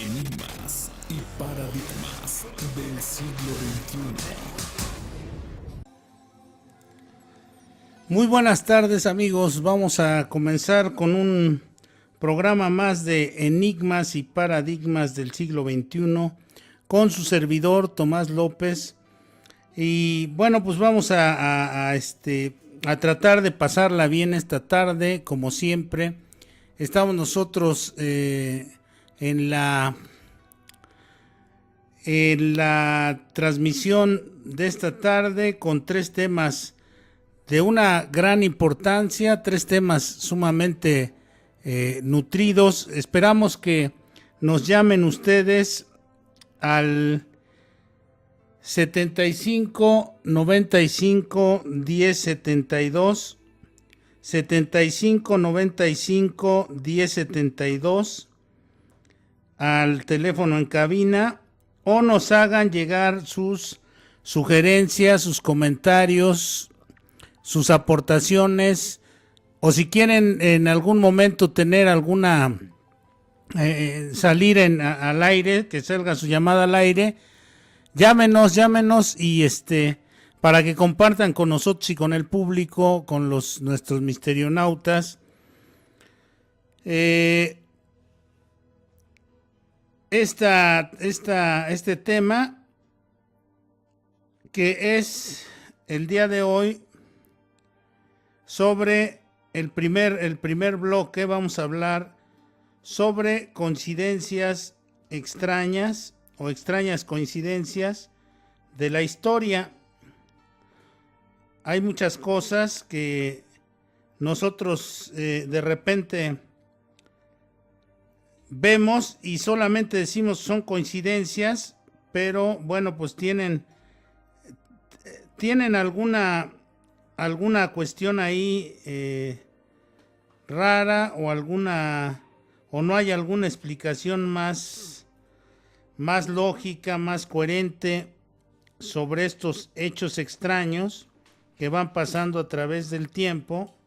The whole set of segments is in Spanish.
Enigmas y paradigmas del siglo XXI. Muy buenas tardes, amigos. Vamos a comenzar con un programa más de Enigmas y paradigmas del siglo XXI con su servidor Tomás López. Y bueno, pues vamos a tratar de pasarla bien esta tarde, como siempre. Estamos nosotros en la transmisión de esta tarde con tres temas de una gran importancia, tres temas sumamente nutridos. Esperamos que nos llamen ustedes al 75 95 10 72, 75 95 10 72, al teléfono en cabina, o nos hagan llegar sus sugerencias, sus comentarios, sus aportaciones, o si quieren en algún momento tener alguna salir al aire, que salga su llamada al aire, llámenos y para que compartan con nosotros y con el público, con nuestros misterionautas, este tema, que es el día de hoy sobre el primer bloque. Vamos a hablar sobre coincidencias extrañas o extrañas coincidencias de la historia. Hay muchas cosas que nosotros de repente vemos y solamente decimos son coincidencias, pero bueno, pues tienen alguna cuestión ahí rara, o no hay alguna explicación más lógica, más coherente sobre estos hechos extraños que van pasando a través del tiempo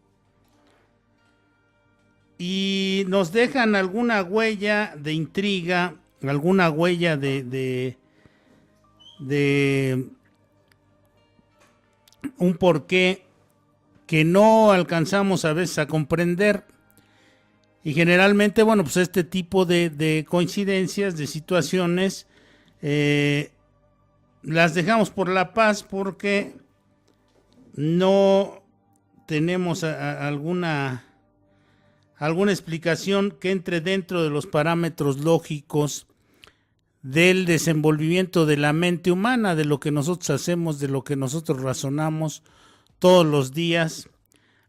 y nos dejan alguna huella de intriga, alguna huella de un porqué que no alcanzamos a veces a comprender. Y generalmente, bueno, pues este tipo de coincidencias, de situaciones, las dejamos por la paz porque no tenemos alguna explicación que entre dentro de los parámetros lógicos del desenvolvimiento de la mente humana, de lo que nosotros hacemos, de lo que nosotros razonamos todos los días.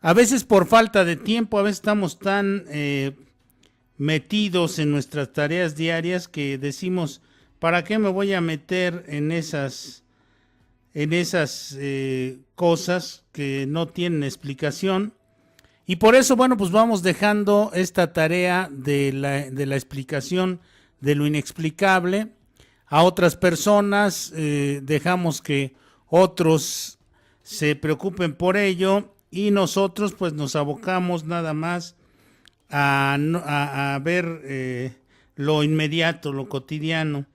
A veces por falta de tiempo, a veces estamos tan metidos en nuestras tareas diarias que decimos, ¿para qué me voy a meter en esas cosas que no tienen explicación? Y por eso, bueno, pues vamos dejando esta tarea de la explicación de lo inexplicable a otras personas, dejamos que otros se preocupen por ello, y nosotros pues nos abocamos nada más a ver lo inmediato, lo cotidiano.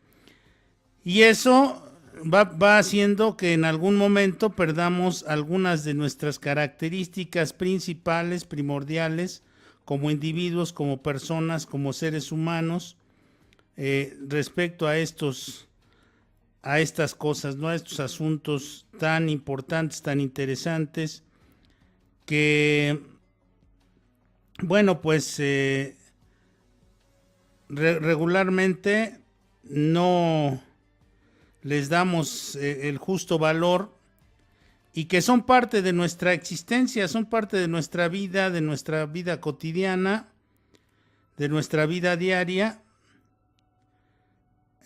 Y eso va haciendo que en algún momento perdamos algunas de nuestras características principales, primordiales, como individuos, como personas, como seres humanos, respecto a estas cosas, ¿no? A estos asuntos tan importantes, tan interesantes, que, bueno, pues regularmente no les damos el justo valor, y que son parte de nuestra existencia, son parte de nuestra vida cotidiana, de nuestra vida diaria,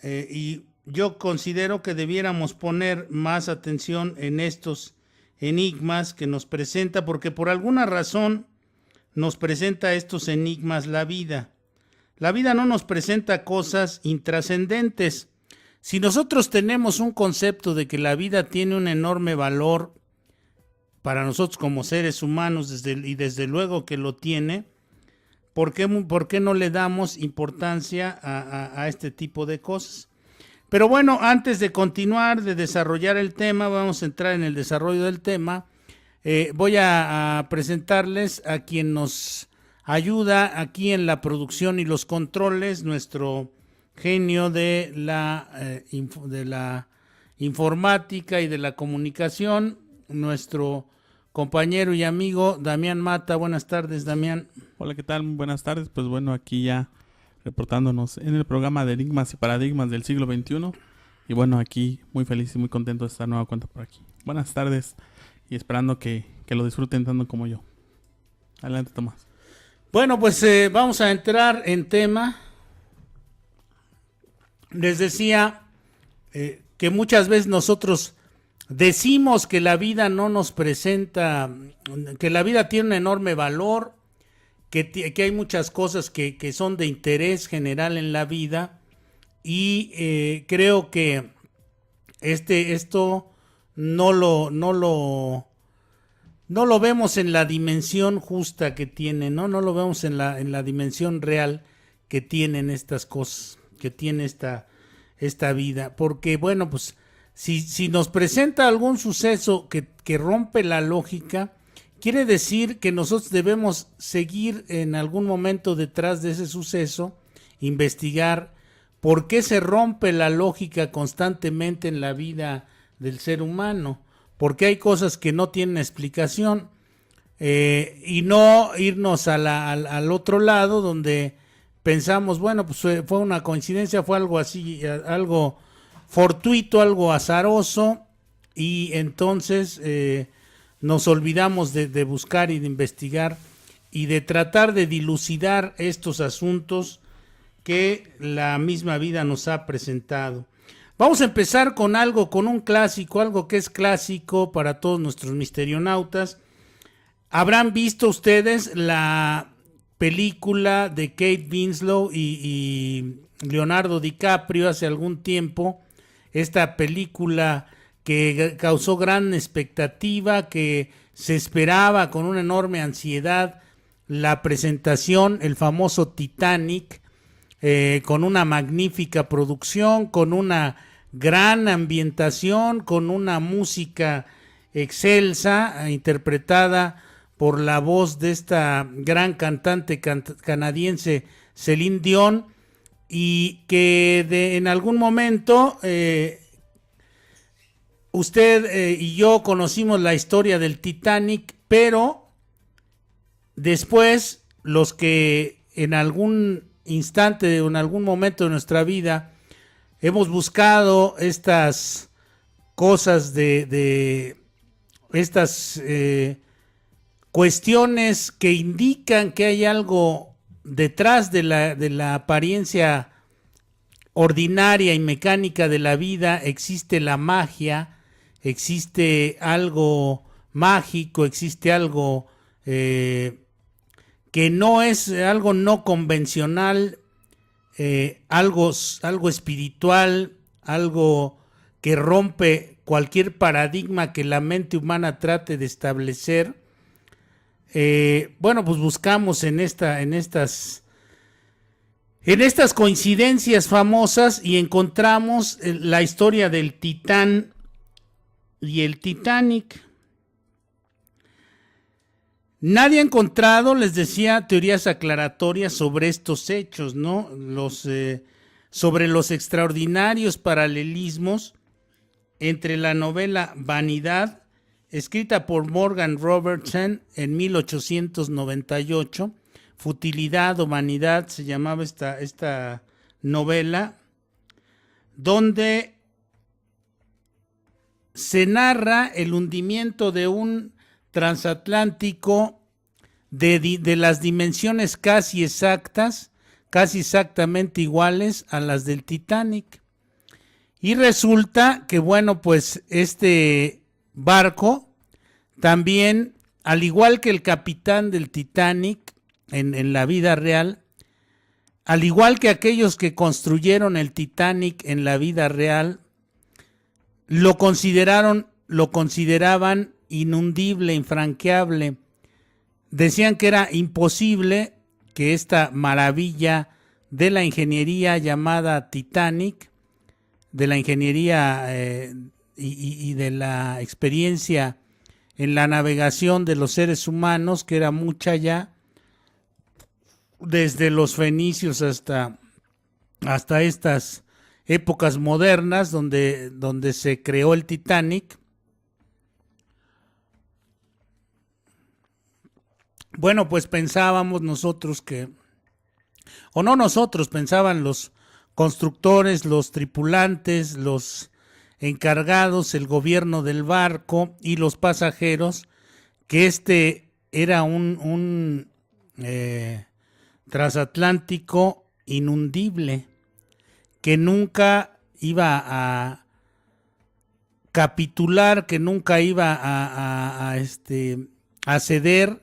y yo considero que debiéramos poner más atención en estos enigmas que nos presenta, porque por alguna razón nos presenta estos enigmas la vida. La vida no nos presenta cosas intrascendentes. Si nosotros tenemos un concepto de que la vida tiene un enorme valor para nosotros como seres humanos, y desde luego que lo tiene, por qué no le damos importancia a este tipo de cosas. Pero bueno, antes de continuar, de desarrollar el tema, vamos a entrar en el desarrollo del tema. Voy a presentarles a quien nos ayuda aquí en la producción y los controles, nuestro genio de la informática y de la comunicación, nuestro compañero y amigo Damián Mata. Buenas tardes, Damián. Hola, ¿qué tal? Muy buenas tardes. Pues bueno, aquí ya reportándonos en el programa de Enigmas y Paradigmas del siglo XXI. Y bueno, aquí muy feliz y muy contento de estar nueva cuenta por aquí. Buenas tardes y esperando que lo disfruten tanto como yo. Adelante, Tomás. Bueno, pues vamos a entrar en tema. Les decía que muchas veces nosotros decimos que la vida no nos presenta, que la vida tiene un enorme valor, que hay muchas cosas que son de interés general en la vida, y creo que esto no lo vemos en la dimensión justa que tiene, no lo vemos en la dimensión real que tienen estas cosas, que tiene esta vida, porque bueno, pues si nos presenta algún suceso que rompe la lógica, quiere decir que nosotros debemos seguir en algún momento detrás de ese suceso, investigar por qué se rompe la lógica constantemente en la vida del ser humano, porque hay cosas que no tienen explicación, y no irnos al otro lado donde pensamos, bueno, pues fue una coincidencia, fue algo así, algo fortuito, algo azaroso, y entonces nos olvidamos de buscar y de investigar y de tratar de dilucidar estos asuntos que la misma vida nos ha presentado. Vamos a empezar con un clásico, algo que es clásico para todos nuestros misterionautas. Habrán visto ustedes la película de Kate Winslet y Leonardo DiCaprio hace algún tiempo, esta película que causó gran expectativa, que se esperaba con una enorme ansiedad la presentación, el famoso Titanic, con una magnífica producción, con una gran ambientación, con una música excelsa, interpretada por la voz de esta gran cantante canadiense Celine Dion, y que en algún momento usted y yo conocimos la historia del Titanic, pero después los que en algún instante o en algún momento de nuestra vida hemos buscado estas cosas de estas cuestiones que indican que hay algo detrás de la apariencia ordinaria y mecánica de la vida, existe la magia, existe algo mágico, existe algo que no es algo no convencional, algo espiritual, algo que rompe cualquier paradigma que la mente humana trate de establecer. Bueno, pues buscamos en estas coincidencias famosas y encontramos la historia del Titán y el Titanic. Nadie ha encontrado, les decía, teorías aclaratorias sobre estos hechos, ¿no? Sobre los extraordinarios paralelismos entre la novela Vanidad, escrita por Morgan Robertson en 1898, Futilidad o Vanidad se llamaba esta novela, donde se narra el hundimiento de un transatlántico de las dimensiones casi exactamente iguales a las del Titanic. Y resulta que, bueno, pues este barco también, al igual que el capitán del Titanic en la vida real, al igual que aquellos que construyeron el Titanic en la vida real, lo consideraban inundible, infranqueable. Decían que era imposible que esta maravilla de la ingeniería llamada Titanic, de la ingeniería y de la experiencia en la navegación de los seres humanos, que era mucha ya, desde los fenicios hasta estas épocas modernas donde se creó el Titanic. Bueno, pues pensábamos nosotros pensaban los constructores, los tripulantes, los encargados, el gobierno del barco y los pasajeros, que este era un transatlántico inundible, que nunca iba a capitular, que nunca iba a ceder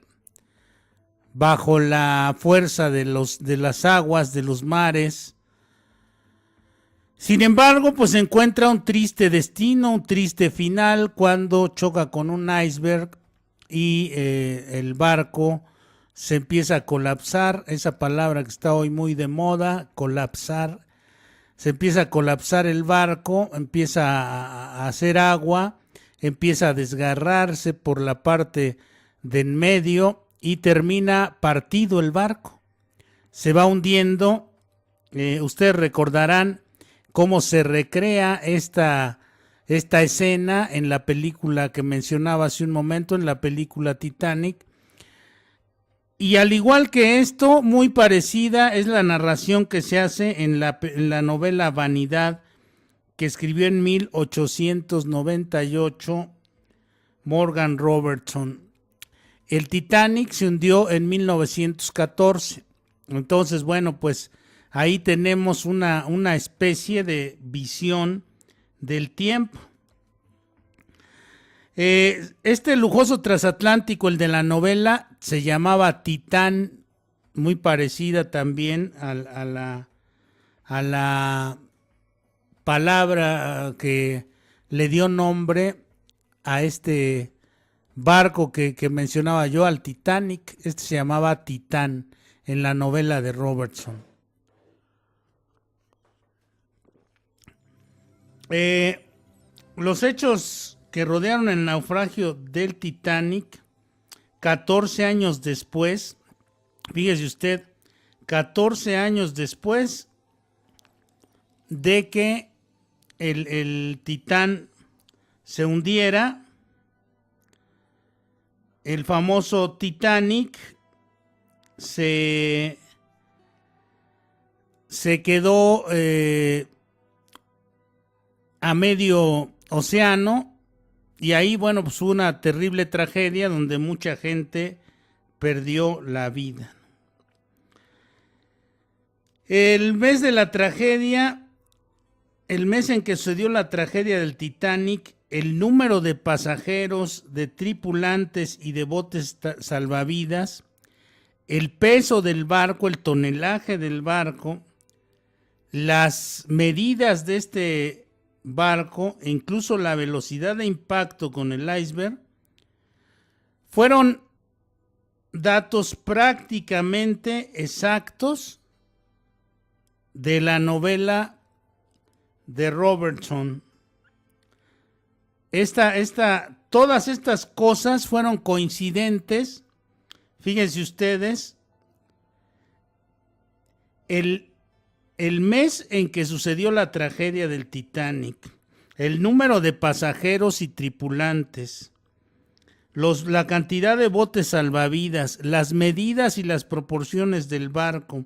bajo la fuerza de las aguas, de los mares. Sin embargo, pues encuentra un triste destino, un triste final, cuando choca con un iceberg y el barco se empieza a colapsar. Esa palabra que está hoy muy de moda, colapsar. Se empieza a colapsar el barco, empieza a hacer agua, empieza a desgarrarse por la parte de en medio y termina partido el barco. Se va hundiendo. Ustedes recordarán cómo se recrea esta escena en la película que mencionaba hace un momento, en la película Titanic. Y al igual que esto, muy parecida es la narración que se hace en la novela Vanidad, que escribió en 1898 Morgan Robertson. El Titanic se hundió en 1914. Entonces, bueno, pues ahí tenemos una especie de visión del tiempo. Este lujoso transatlántico, el de la novela, se llamaba Titán, muy parecida también a la palabra que le dio nombre a este barco que mencionaba yo, al Titanic. Este se llamaba Titán en la novela de Robertson. Los hechos que rodearon el naufragio del Titanic, 14 años después, fíjese usted, 14 años después de que el Titán se hundiera, el famoso Titanic se quedó a medio océano, y ahí, bueno, pues hubo una terrible tragedia donde mucha gente perdió la vida. El mes de la tragedia, el mes en que sucedió la tragedia del Titanic, el número de pasajeros, de tripulantes y de botes salvavidas, el peso del barco, el tonelaje del barco, las medidas de este barco, e incluso la velocidad de impacto con el iceberg, fueron datos prácticamente exactos de la novela de Robertson. Todas estas cosas fueron coincidentes. Fíjense ustedes, el mes en que sucedió la tragedia del Titanic, el número de pasajeros y tripulantes, la cantidad de botes salvavidas, las medidas y las proporciones del barco,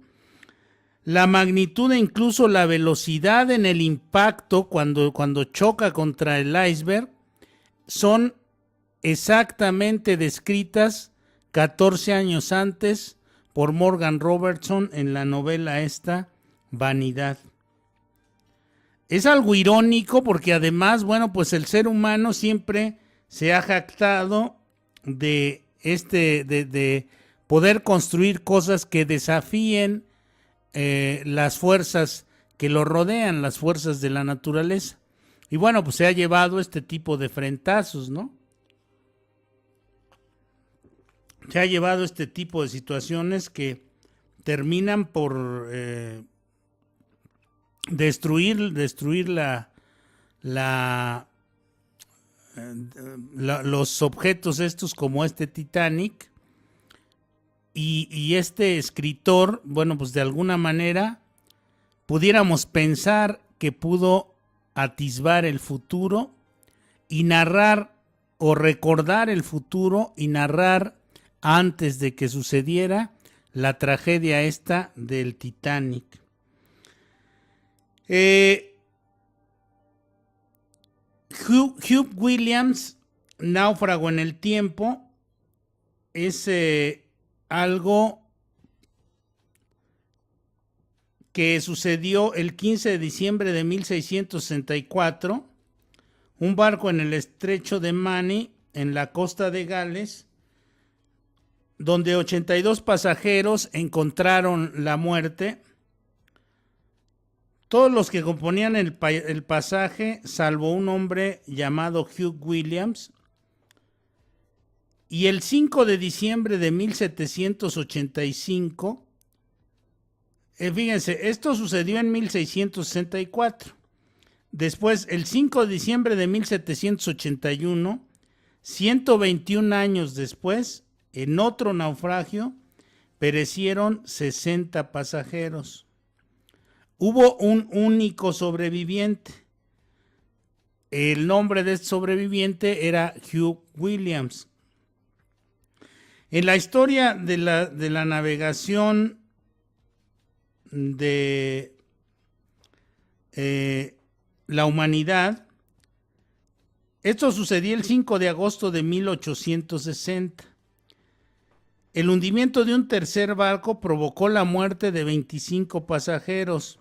la magnitud e incluso la velocidad en el impacto cuando choca contra el iceberg, son exactamente descritas 14 años antes por Morgan Robertson en la novela esta, Vanidad. Es algo irónico porque además, bueno, pues el ser humano siempre se ha jactado de poder construir cosas que desafíen las fuerzas que lo rodean, las fuerzas de la naturaleza. Y bueno, pues se ha llevado este tipo de frentazos, ¿no? Se ha llevado este tipo de situaciones que terminan por destruir los objetos estos, como este Titanic, y este escritor, bueno, pues de alguna manera pudiéramos pensar que pudo atisbar el futuro y narrar o recordar el futuro y narrar antes de que sucediera la tragedia esta del Titanic. Hugh Williams, Náufrago en el tiempo, es algo que sucedió el 15 de diciembre de 1664. Un barco en el estrecho de Mani, en la costa de Gales, donde 82 pasajeros encontraron la muerte. Todos los que componían el pasaje, salvo un hombre llamado Hugh Williams. Y el 5 de diciembre de 1785, fíjense, esto sucedió en 1664. Después, el 5 de diciembre de 1781, 121 años después, en otro naufragio, perecieron 60 pasajeros. Hubo un único sobreviviente. El nombre de este sobreviviente era Hugh Williams. En la historia de la navegación de la humanidad, esto sucedió el 5 de agosto de 1860. El hundimiento de un tercer barco provocó la muerte de 25 pasajeros.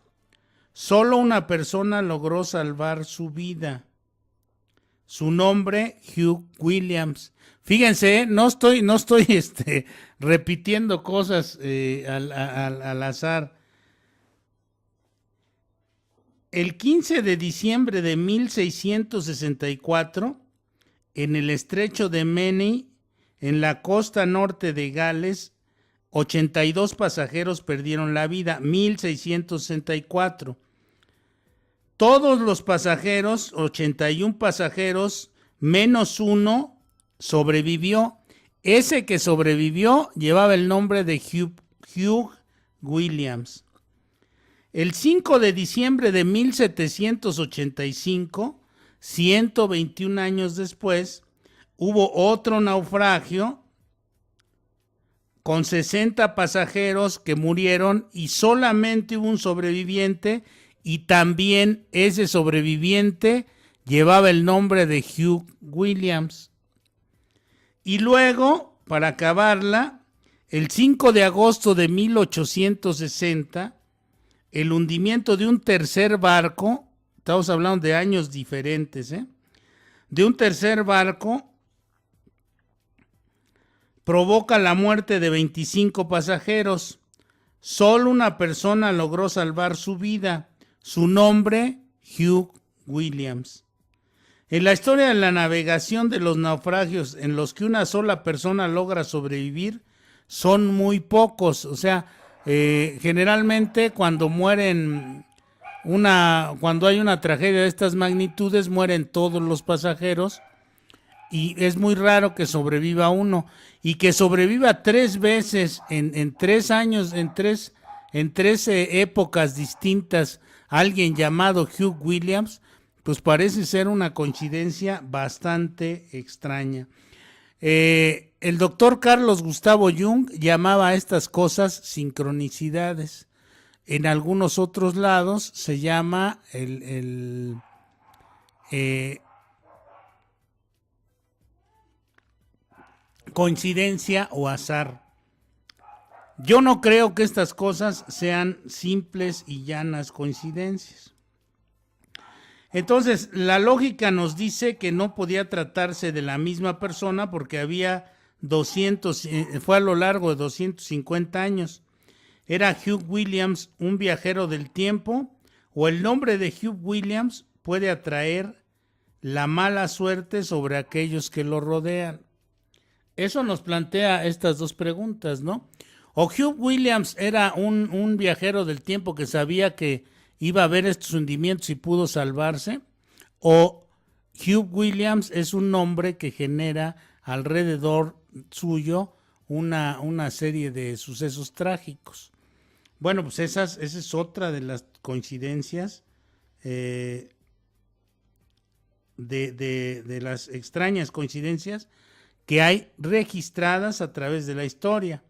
Solo una persona logró salvar su vida. Su nombre, Hugh Williams. Fíjense, no estoy repitiendo cosas al azar. El 15 de diciembre de 1664, en el estrecho de Mani, en la costa norte de Gales, 82 pasajeros perdieron la vida. 1664. Todos los pasajeros, 81 pasajeros, menos uno, sobrevivió. Ese que sobrevivió llevaba el nombre de Hugh Williams. El 5 de diciembre de 1785, 121 años después, hubo otro naufragio con 60 pasajeros que murieron y solamente hubo un sobreviviente, y también ese sobreviviente llevaba el nombre de Hugh Williams. Y luego, para acabarla, el 5 de agosto de 1860, el hundimiento de un tercer barco, estamos hablando de años diferentes, de un tercer barco, provoca la muerte de 25 pasajeros. Solo una persona logró salvar su vida. Su nombre, Hugh Williams. En la historia de la navegación, de los naufragios en los que una sola persona logra sobrevivir, son muy pocos. O sea, generalmente cuando cuando hay una tragedia de estas magnitudes, mueren todos los pasajeros, y es muy raro que sobreviva uno, y que sobreviva 3 veces en 3 años, en 13 épocas distintas, alguien llamado Hugh Williams, pues parece ser una coincidencia bastante extraña. El doctor Carlos Gustavo Jung llamaba a estas cosas sincronicidades. En algunos otros lados se llama coincidencia o azar. Yo no creo que estas cosas sean simples y llanas coincidencias. Entonces, la lógica nos dice que no podía tratarse de la misma persona porque había fue a lo largo de 250 años. ¿Era Hugh Williams un viajero del tiempo? ¿O el nombre de Hugh Williams puede atraer la mala suerte sobre aquellos que lo rodean? Eso nos plantea estas dos preguntas, ¿no? O Hugh Williams era un viajero del tiempo que sabía que iba a haber estos hundimientos y pudo salvarse, o Hugh Williams es un hombre que genera alrededor suyo una serie de sucesos trágicos. Bueno, pues esa es otra de las coincidencias de las extrañas coincidencias que hay registradas a través de la historia.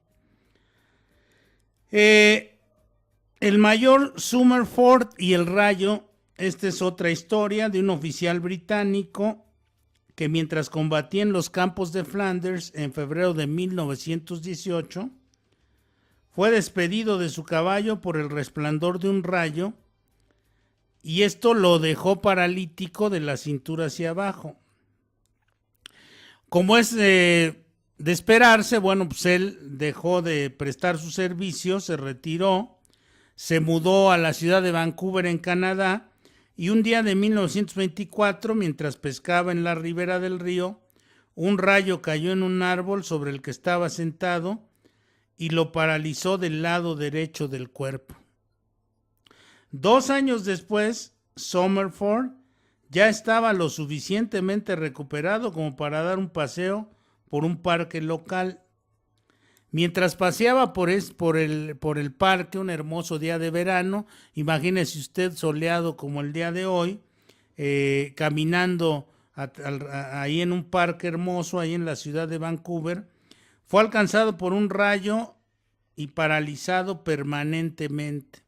El mayor Summerford y el rayo, esta es otra historia de un oficial británico que mientras combatía en los campos de Flanders en febrero de 1918, fue despedido de su caballo por el resplandor de un rayo y esto lo dejó paralítico de la cintura hacia abajo. Como es de esperarse, bueno, pues él dejó de prestar su servicio, se retiró, se mudó a la ciudad de Vancouver en Canadá y un día de 1924, mientras pescaba en la ribera del río, un rayo cayó en un árbol sobre el que estaba sentado y lo paralizó del lado derecho del cuerpo. 2 años después, Summerford ya estaba lo suficientemente recuperado como para dar un paseo por un parque local. Mientras paseaba por el parque, un hermoso día de verano, imagínese usted soleado como el día de hoy, caminando ahí en un parque hermoso, ahí en la ciudad de Vancouver, fue alcanzado por un rayo y paralizado permanentemente.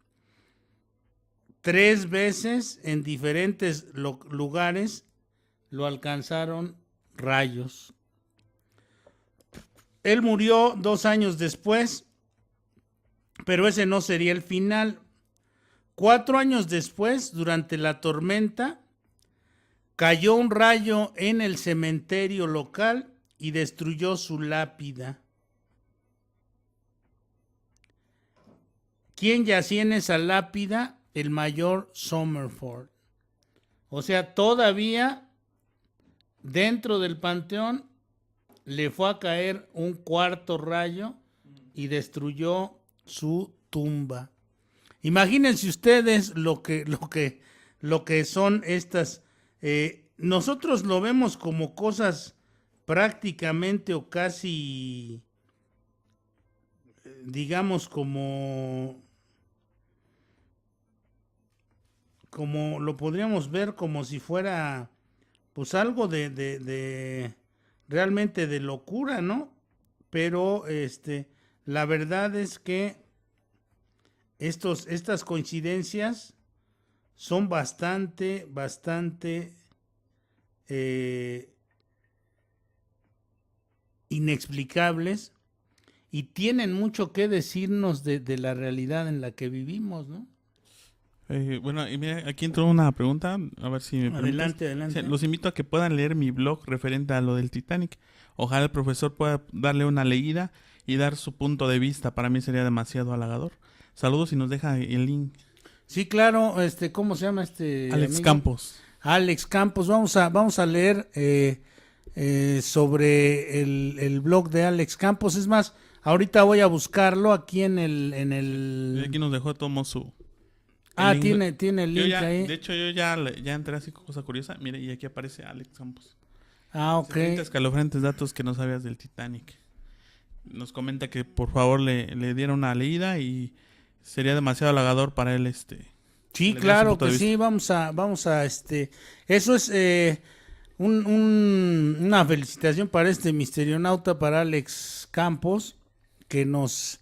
3 veces en diferentes lugares lo alcanzaron rayos. Él murió 2 años después, pero ese no sería el final. 4 años después, durante la tormenta, cayó un rayo en el cementerio local y destruyó su lápida. ¿Quién yacía en esa lápida? El mayor Summerford. O sea, todavía dentro del panteón le fue a caer un 4º rayo y destruyó su tumba. Imagínense ustedes lo que son estas. Nosotros lo vemos como cosas prácticamente o casi, digamos, como lo podríamos ver como si fuera pues algo de realmente de locura, ¿no? Pero la verdad es que estas coincidencias son bastante inexplicables y tienen mucho que decirnos de la realidad en la que vivimos, ¿no? Bueno, y mira, aquí entró una pregunta, a ver si me permites. Adelante. Los invito a que puedan leer mi blog referente a lo del Titanic. Ojalá el profesor pueda darle una leída y dar su punto de vista. Para mí sería demasiado halagador. Saludos y nos deja el link. Sí, claro, ¿cómo se llama Alex amigo? Campos. Alex Campos, vamos a leer sobre el blog de Alex Campos. Es más, ahorita voy a buscarlo aquí en el... Aquí nos dejó Tomo su... tiene el link ahí. De hecho, yo ya entré así con cosa curiosa. Mire, y aquí aparece Alex Campos. Ok. Escalofriantes datos que no sabías del Titanic. Nos comenta que por favor le diera una leída y sería demasiado halagador para él Sí, claro que sí, vamos a eso es una felicitación para este misterionauta, para Alex Campos, que nos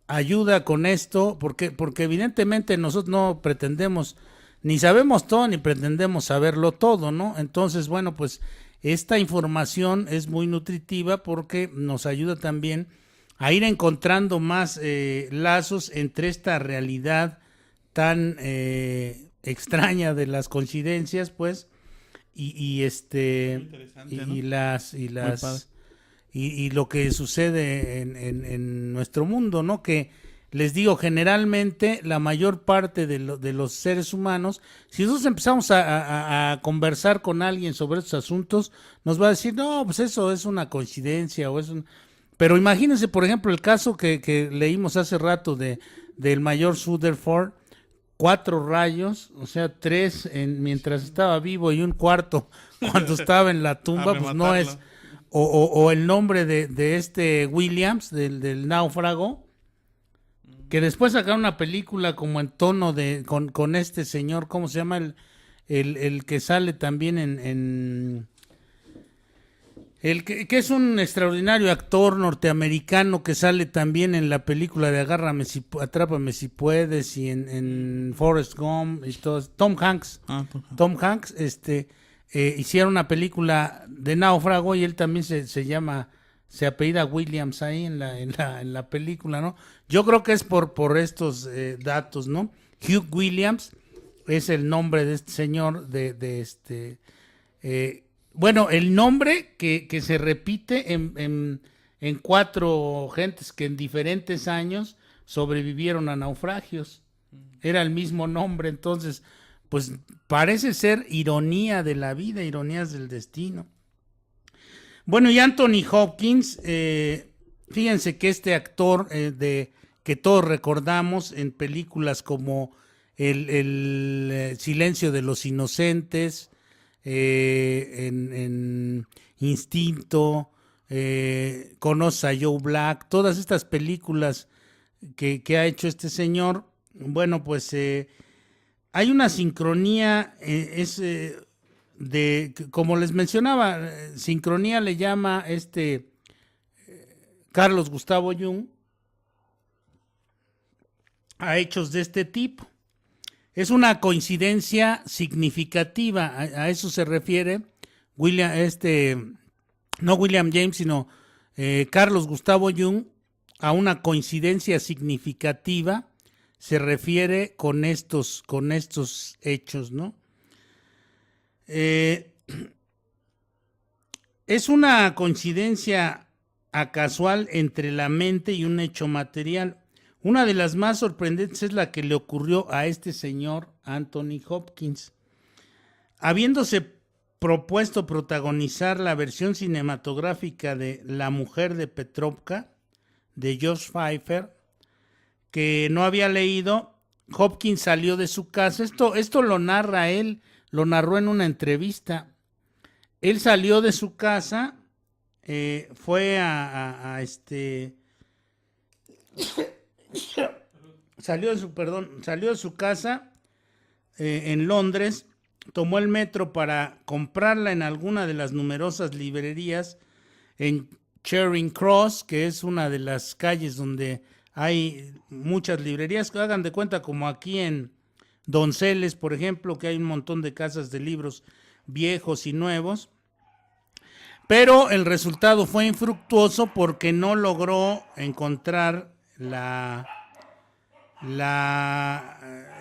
ayuda con esto, porque evidentemente nosotros no pretendemos, ni sabemos todo, ni pretendemos saberlo todo, ¿no? Entonces, bueno, pues esta información es muy nutritiva porque nos ayuda también a ir encontrando más lazos entre esta realidad tan extraña de las coincidencias, pues, y lo que sucede en nuestro mundo, ¿no? Que les digo, generalmente la mayor parte de los seres humanos, si nosotros empezamos a conversar con alguien sobre estos asuntos, nos va a decir, no, pues eso es una coincidencia, Pero imagínense, por ejemplo, el caso que leímos hace rato del mayor Rutherford, 4 rayos, o sea, 3 mientras estaba vivo y un cuarto cuando estaba en la tumba, pues no es... O el nombre de este Williams, del náufrago, que después sacaron una película como en tono con este señor, ¿cómo se llama? El que sale también que es un extraordinario actor norteamericano que sale también en la película de Atrápame si puedes, y en Forrest Gump y todo, Tom Hanks. Tom Hanks, hicieron una película de náufrago y él también se apellida Williams ahí en la película, ¿no? Yo creo que es por estos datos, ¿no? Hugh Williams es el nombre de este señor, bueno, el nombre que se repite en 4 gentes que en diferentes años sobrevivieron a naufragios. Era el mismo nombre, entonces, pues parece ser ironía de la vida, ironías del destino. Bueno, y Anthony Hopkins, fíjense que este actor que todos recordamos en películas como el Silencio de los Inocentes, en Instinto, Conoce a Joe Black, todas estas películas que ha hecho este señor, bueno, pues hay una sincronía, como les mencionaba, sincronía le llama Carlos Gustavo Jung a hechos de este tipo. Es una coincidencia significativa, a eso se refiere no William James, sino Carlos Gustavo Jung, a una coincidencia significativa se refiere con estos hechos, ¿no? Es una coincidencia casual entre la mente y un hecho material. Una de las más sorprendentes es la que le ocurrió a este señor Anthony Hopkins. Habiéndose propuesto protagonizar la versión cinematográfica de La mujer de Petrovka, de George Pfeiffer, que no había leído, Hopkins salió de su casa. Esto lo narra él, lo narró en una entrevista. Él salió de su casa, fue salió de su casa en Londres, tomó el metro para comprarla en alguna de las numerosas librerías en Charing Cross, que es una de las calles donde hay muchas librerías. Hagan de cuenta como aquí en Donceles, por ejemplo, que hay un montón de casas de libros viejos y nuevos. Pero el resultado fue infructuoso porque no logró encontrar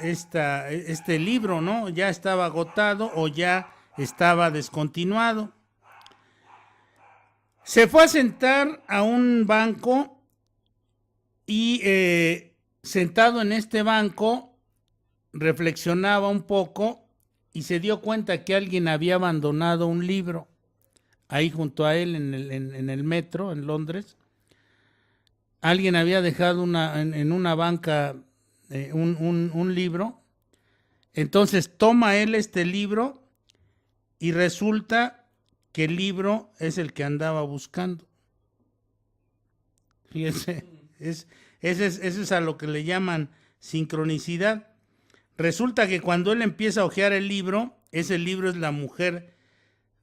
este libro, ¿no? Ya estaba agotado o ya estaba descontinuado. Se fue a sentar a un banco y sentado en este banco reflexionaba un poco y se dio cuenta que alguien había abandonado un libro ahí junto a él en el metro en Londres. Alguien había dejado en una banca un libro. Entonces toma él este libro y resulta que el libro es el que andaba buscando. Fíjense, eso es a lo que le llaman sincronicidad. Resulta que cuando él empieza a hojear el libro, ese libro es La mujer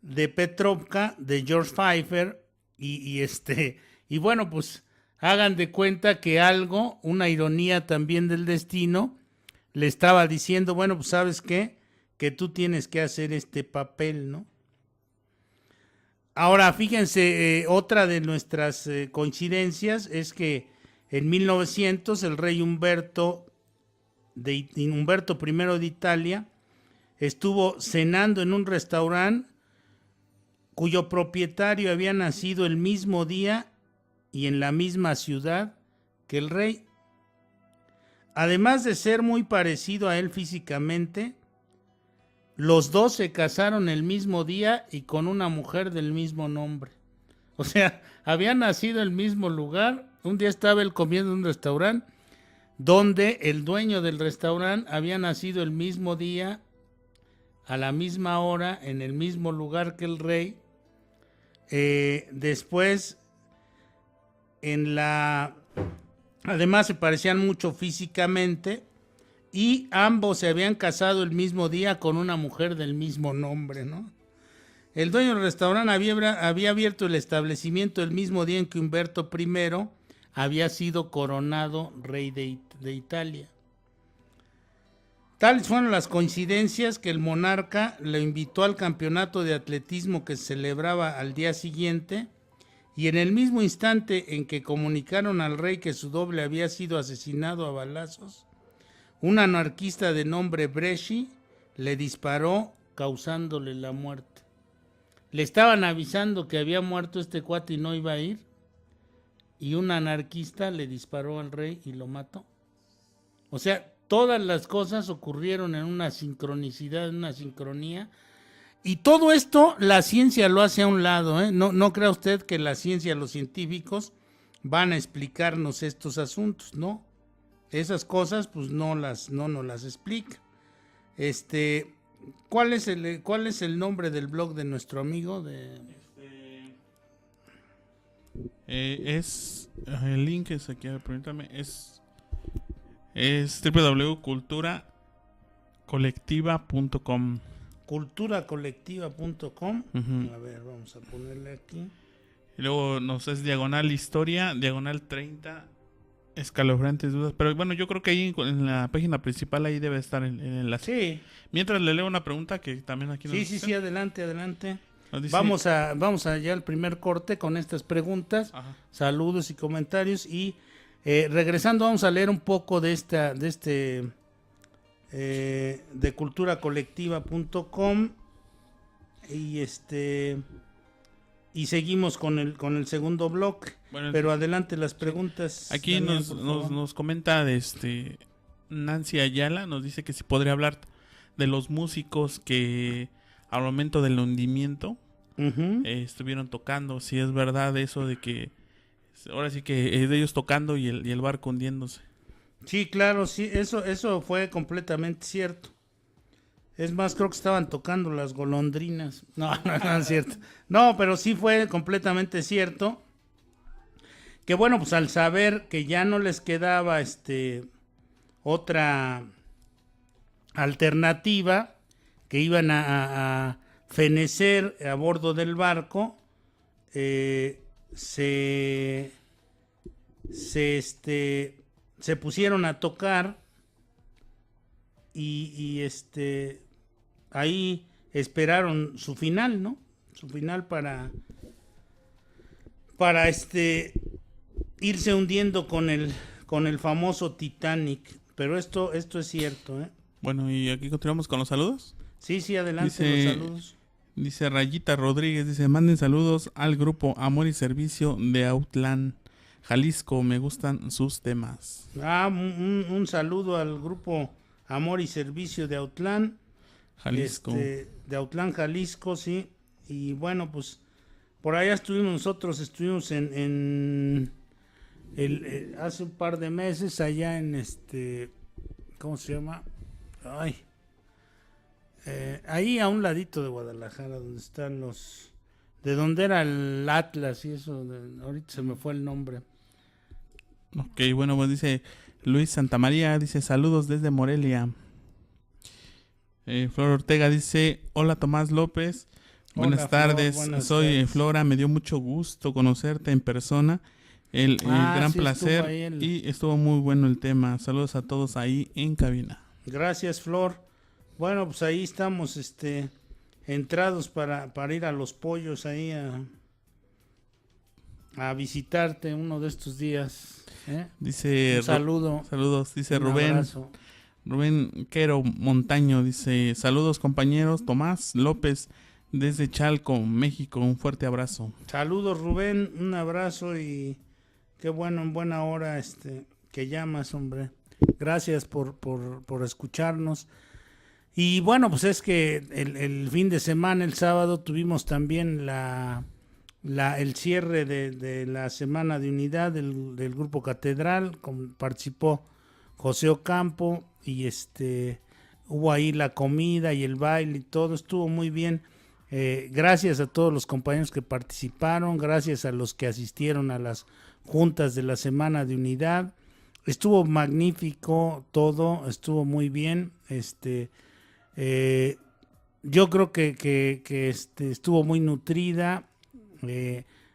de Petrovka, de George Pfeiffer, y bueno, pues hagan de cuenta que algo, una ironía también del destino, le estaba diciendo, bueno, pues ¿sabes qué? Que tú tienes que hacer este papel, ¿no? Ahora, fíjense, otra de nuestras coincidencias es que en 1900 el rey Humberto I de Italia estuvo cenando en un restaurante cuyo propietario había nacido el mismo día y en la misma ciudad que el rey. Además de ser muy parecido a él físicamente, los dos se casaron el mismo día y con una mujer del mismo nombre. O sea, había nacido en el mismo lugar. Un día estaba él comiendo en un restaurante donde el dueño del restaurante había nacido el mismo día, a la misma hora, en el mismo lugar que el rey. Después, además se parecían mucho físicamente, y ambos se habían casado el mismo día con una mujer del mismo nombre, ¿no? El dueño del restaurante había abierto el establecimiento el mismo día en que Humberto I había sido coronado rey de Italia. Tales fueron las coincidencias que el monarca lo invitó al campeonato de atletismo que se celebraba al día siguiente, y en el mismo instante en que comunicaron al rey que su doble había sido asesinado a balazos, un anarquista de nombre Bresci le disparó causándole la muerte. Le estaban avisando que había muerto este cuate y no iba a ir, y un anarquista le disparó al rey y lo mató. O sea, todas las cosas ocurrieron en una sincronicidad, en una sincronía, y todo esto la ciencia lo hace a un lado, ¿eh? No crea usted que la ciencia, los científicos van a explicarnos estos asuntos, ¿no? Esas cosas pues no nos las explica. ¿Cuál es el nombre del blog de nuestro amigo? El link es aquí, permítame, es www.culturacolectiva.com. Culturacolectiva.com. Uh-huh. A ver, vamos a ponerle aquí. Y luego nos es diagonal historia, diagonal 30, escalofriantes dudas. Pero bueno, yo creo que ahí en la página principal ahí debe estar el enlace. Sí. Mientras le leo una pregunta que también aquí nos Sí, adelante. dice, Vamos allá al primer corte con estas preguntas, ajá, saludos y comentarios, y regresando vamos a leer un poco de culturacolectiva.com, y seguimos con el segundo bloque. Bueno, pero adelante las preguntas. aquí Daniel, nos comenta Nancy Ayala, nos dice que si podría hablar de los músicos que al momento del hundimiento uh-huh. Estuvieron tocando, si es verdad eso de que ahora sí que es de ellos tocando y el barco hundiéndose. Sí, claro, sí, eso fue completamente cierto. Es más, creo que estaban tocando las golondrinas. No es cierto. No, pero sí fue completamente cierto. Que bueno, pues al saber que ya no les quedaba otra alternativa, que iban a fenecer a bordo del barco, se pusieron a tocar y ahí esperaron su final, ¿no? Su final para irse hundiendo con el famoso Titanic. Pero esto es cierto, ¿eh? Bueno, y aquí continuamos con los saludos. Sí, adelante, los saludos. Dice Rayita Rodríguez, dice, manden saludos al grupo Amor y Servicio de Autlán, Jalisco, me gustan sus temas. Un saludo al grupo Amor y Servicio de Autlán, Jalisco. De Autlán, Jalisco, sí. Y bueno, pues por allá estuvimos en hace un par de meses allá en ¿cómo se llama? Ahí a un ladito de Guadalajara, donde están de donde era el Atlas y eso, ahorita se me fue el nombre. Ok, bueno, pues dice Luis Santamaría, dice saludos desde Morelia. Flor Ortega dice, hola Tomás López, buenas Flor, tardes, buenas soy tardes. Flora, me dio mucho gusto conocerte en persona, el gran sí, placer y estuvo muy bueno el tema, saludos a todos ahí en cabina. Gracias, Flor. Bueno, pues ahí estamos entrados para ir a Los Pollos ahí a visitarte uno de estos días, ¿eh? Dice un saludo. Saludos, dice Un Rubén. abrazo. Rubén Quero Montaño dice, saludos compañeros, Tomás López desde Chalco, México, un fuerte abrazo. Saludos, Rubén, un abrazo y qué bueno, en buena hora que llamas, hombre. Gracias por escucharnos. Y bueno, pues es que el fin de semana, el sábado, tuvimos también el cierre de la Semana de Unidad del Grupo Catedral, participó José Ocampo y hubo ahí la comida y el baile y todo, estuvo muy bien. Gracias a todos los compañeros que participaron, gracias a los que asistieron a las juntas de la Semana de Unidad. Estuvo magnífico todo, estuvo muy bien. Yo creo que estuvo muy nutrida.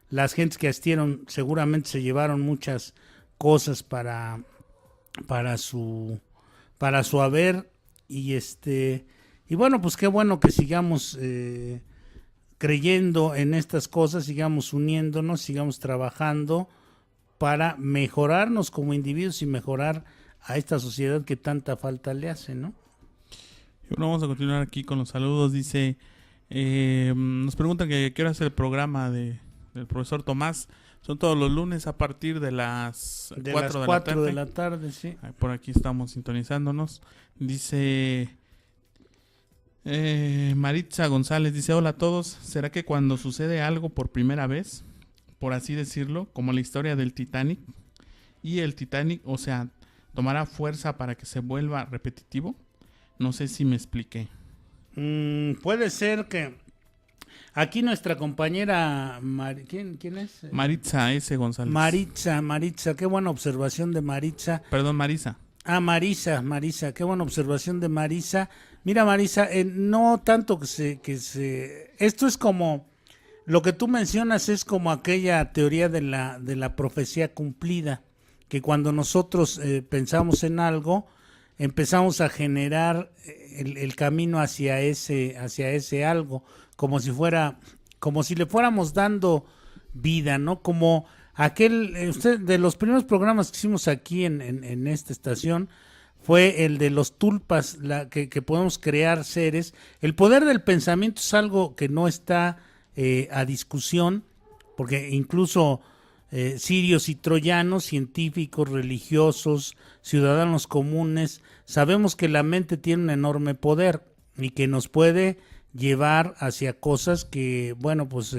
Las gentes que asistieron seguramente se llevaron muchas cosas para su haber y bueno, pues qué bueno que sigamos creyendo en estas cosas, sigamos uniéndonos, sigamos trabajando para mejorarnos como individuos y mejorar a esta sociedad que tanta falta le hace, ¿no? Y bueno, vamos a continuar aquí con los saludos. Dice, nos preguntan que qué hora es el programa del profesor Tomás. Son todos los lunes a partir de las 4 de la tarde, sí. Por aquí estamos sintonizándonos. Dice Maritza González, dice, hola a todos. ¿Será que cuando sucede algo por primera vez, por así decirlo, como la historia del Titanic, y el Titanic, o sea, tomará fuerza para que se vuelva repetitivo? No sé si me expliqué. Puede ser que aquí nuestra compañera ¿quién es? Maritza S. González. Maritza, qué buena observación de Maritza. Perdón, Marisa. Marisa, qué buena observación de Marisa. Mira, Marisa, no tanto esto es como lo que tú mencionas, es como aquella teoría de la profecía cumplida, que cuando nosotros pensamos en algo, empezamos a generar el camino hacia ese algo, como si le fuéramos dando vida, ¿no? Como de los primeros programas que hicimos aquí en esta estación fue el de los tulpas, que podemos crear seres. El poder del pensamiento es algo que no está a discusión, porque incluso sirios y troyanos, científicos, religiosos, ciudadanos comunes, sabemos que la mente tiene un enorme poder y que nos puede llevar hacia cosas que, bueno, pues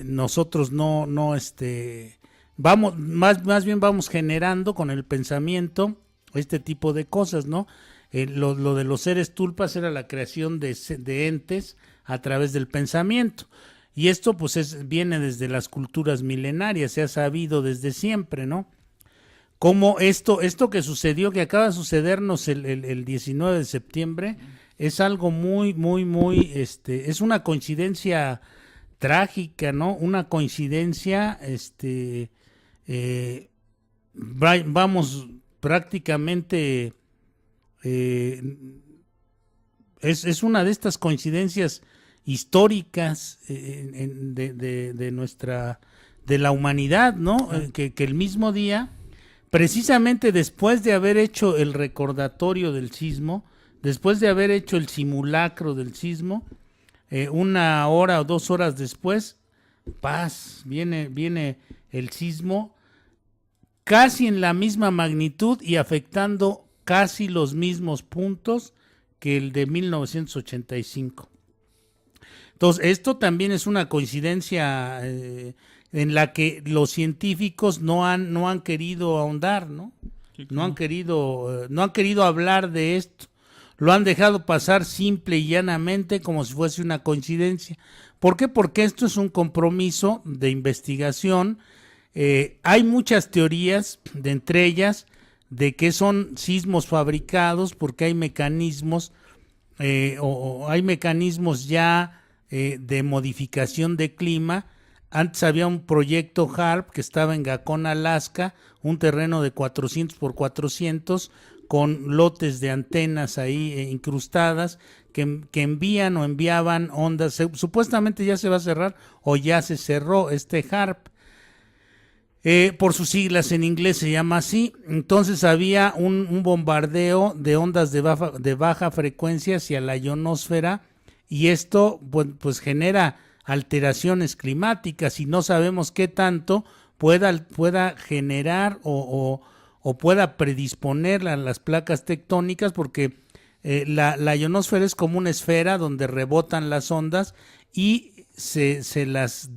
nosotros no vamos, más bien vamos generando con el pensamiento este tipo de cosas, ¿no? Lo de los seres tulpas era la creación de entes a través del pensamiento. Y esto pues viene desde las culturas milenarias, se ha sabido desde siempre, ¿no? Como esto que sucedió, que acaba de sucedernos el 19 de septiembre, es algo muy, muy, muy, es una coincidencia trágica, ¿no? Una coincidencia, vamos, prácticamente, es una de estas coincidencias históricas de la humanidad, ¿no? Que el mismo día, precisamente después de haber hecho el recordatorio del sismo, después de haber hecho el simulacro del sismo, 1 hora o 2 horas después, viene el sismo casi en la misma magnitud y afectando casi los mismos puntos que el de 1985. Entonces, esto también es una coincidencia en la que los científicos no han querido ahondar, ¿no? No han querido hablar de esto. Lo han dejado pasar simple y llanamente como si fuese una coincidencia. ¿Por qué? Porque esto es un compromiso de investigación. Hay muchas teorías, de entre ellas, de que son sismos fabricados porque hay mecanismos o hay mecanismos ya de modificación de clima. Antes había un proyecto HARP que estaba en Gacon, Alaska, un terreno de 400 por 400 con lotes de antenas ahí incrustadas que envían o enviaban ondas. Supuestamente ya se va a cerrar o ya se cerró este HARP. Por sus siglas en inglés se llama así. Entonces había un bombardeo de ondas de baja frecuencia hacia la ionosfera y esto pues genera alteraciones climáticas y no sabemos qué tanto pueda generar o pueda predisponer a las placas tectónicas, porque la ionosfera es como una esfera donde rebotan las ondas y se las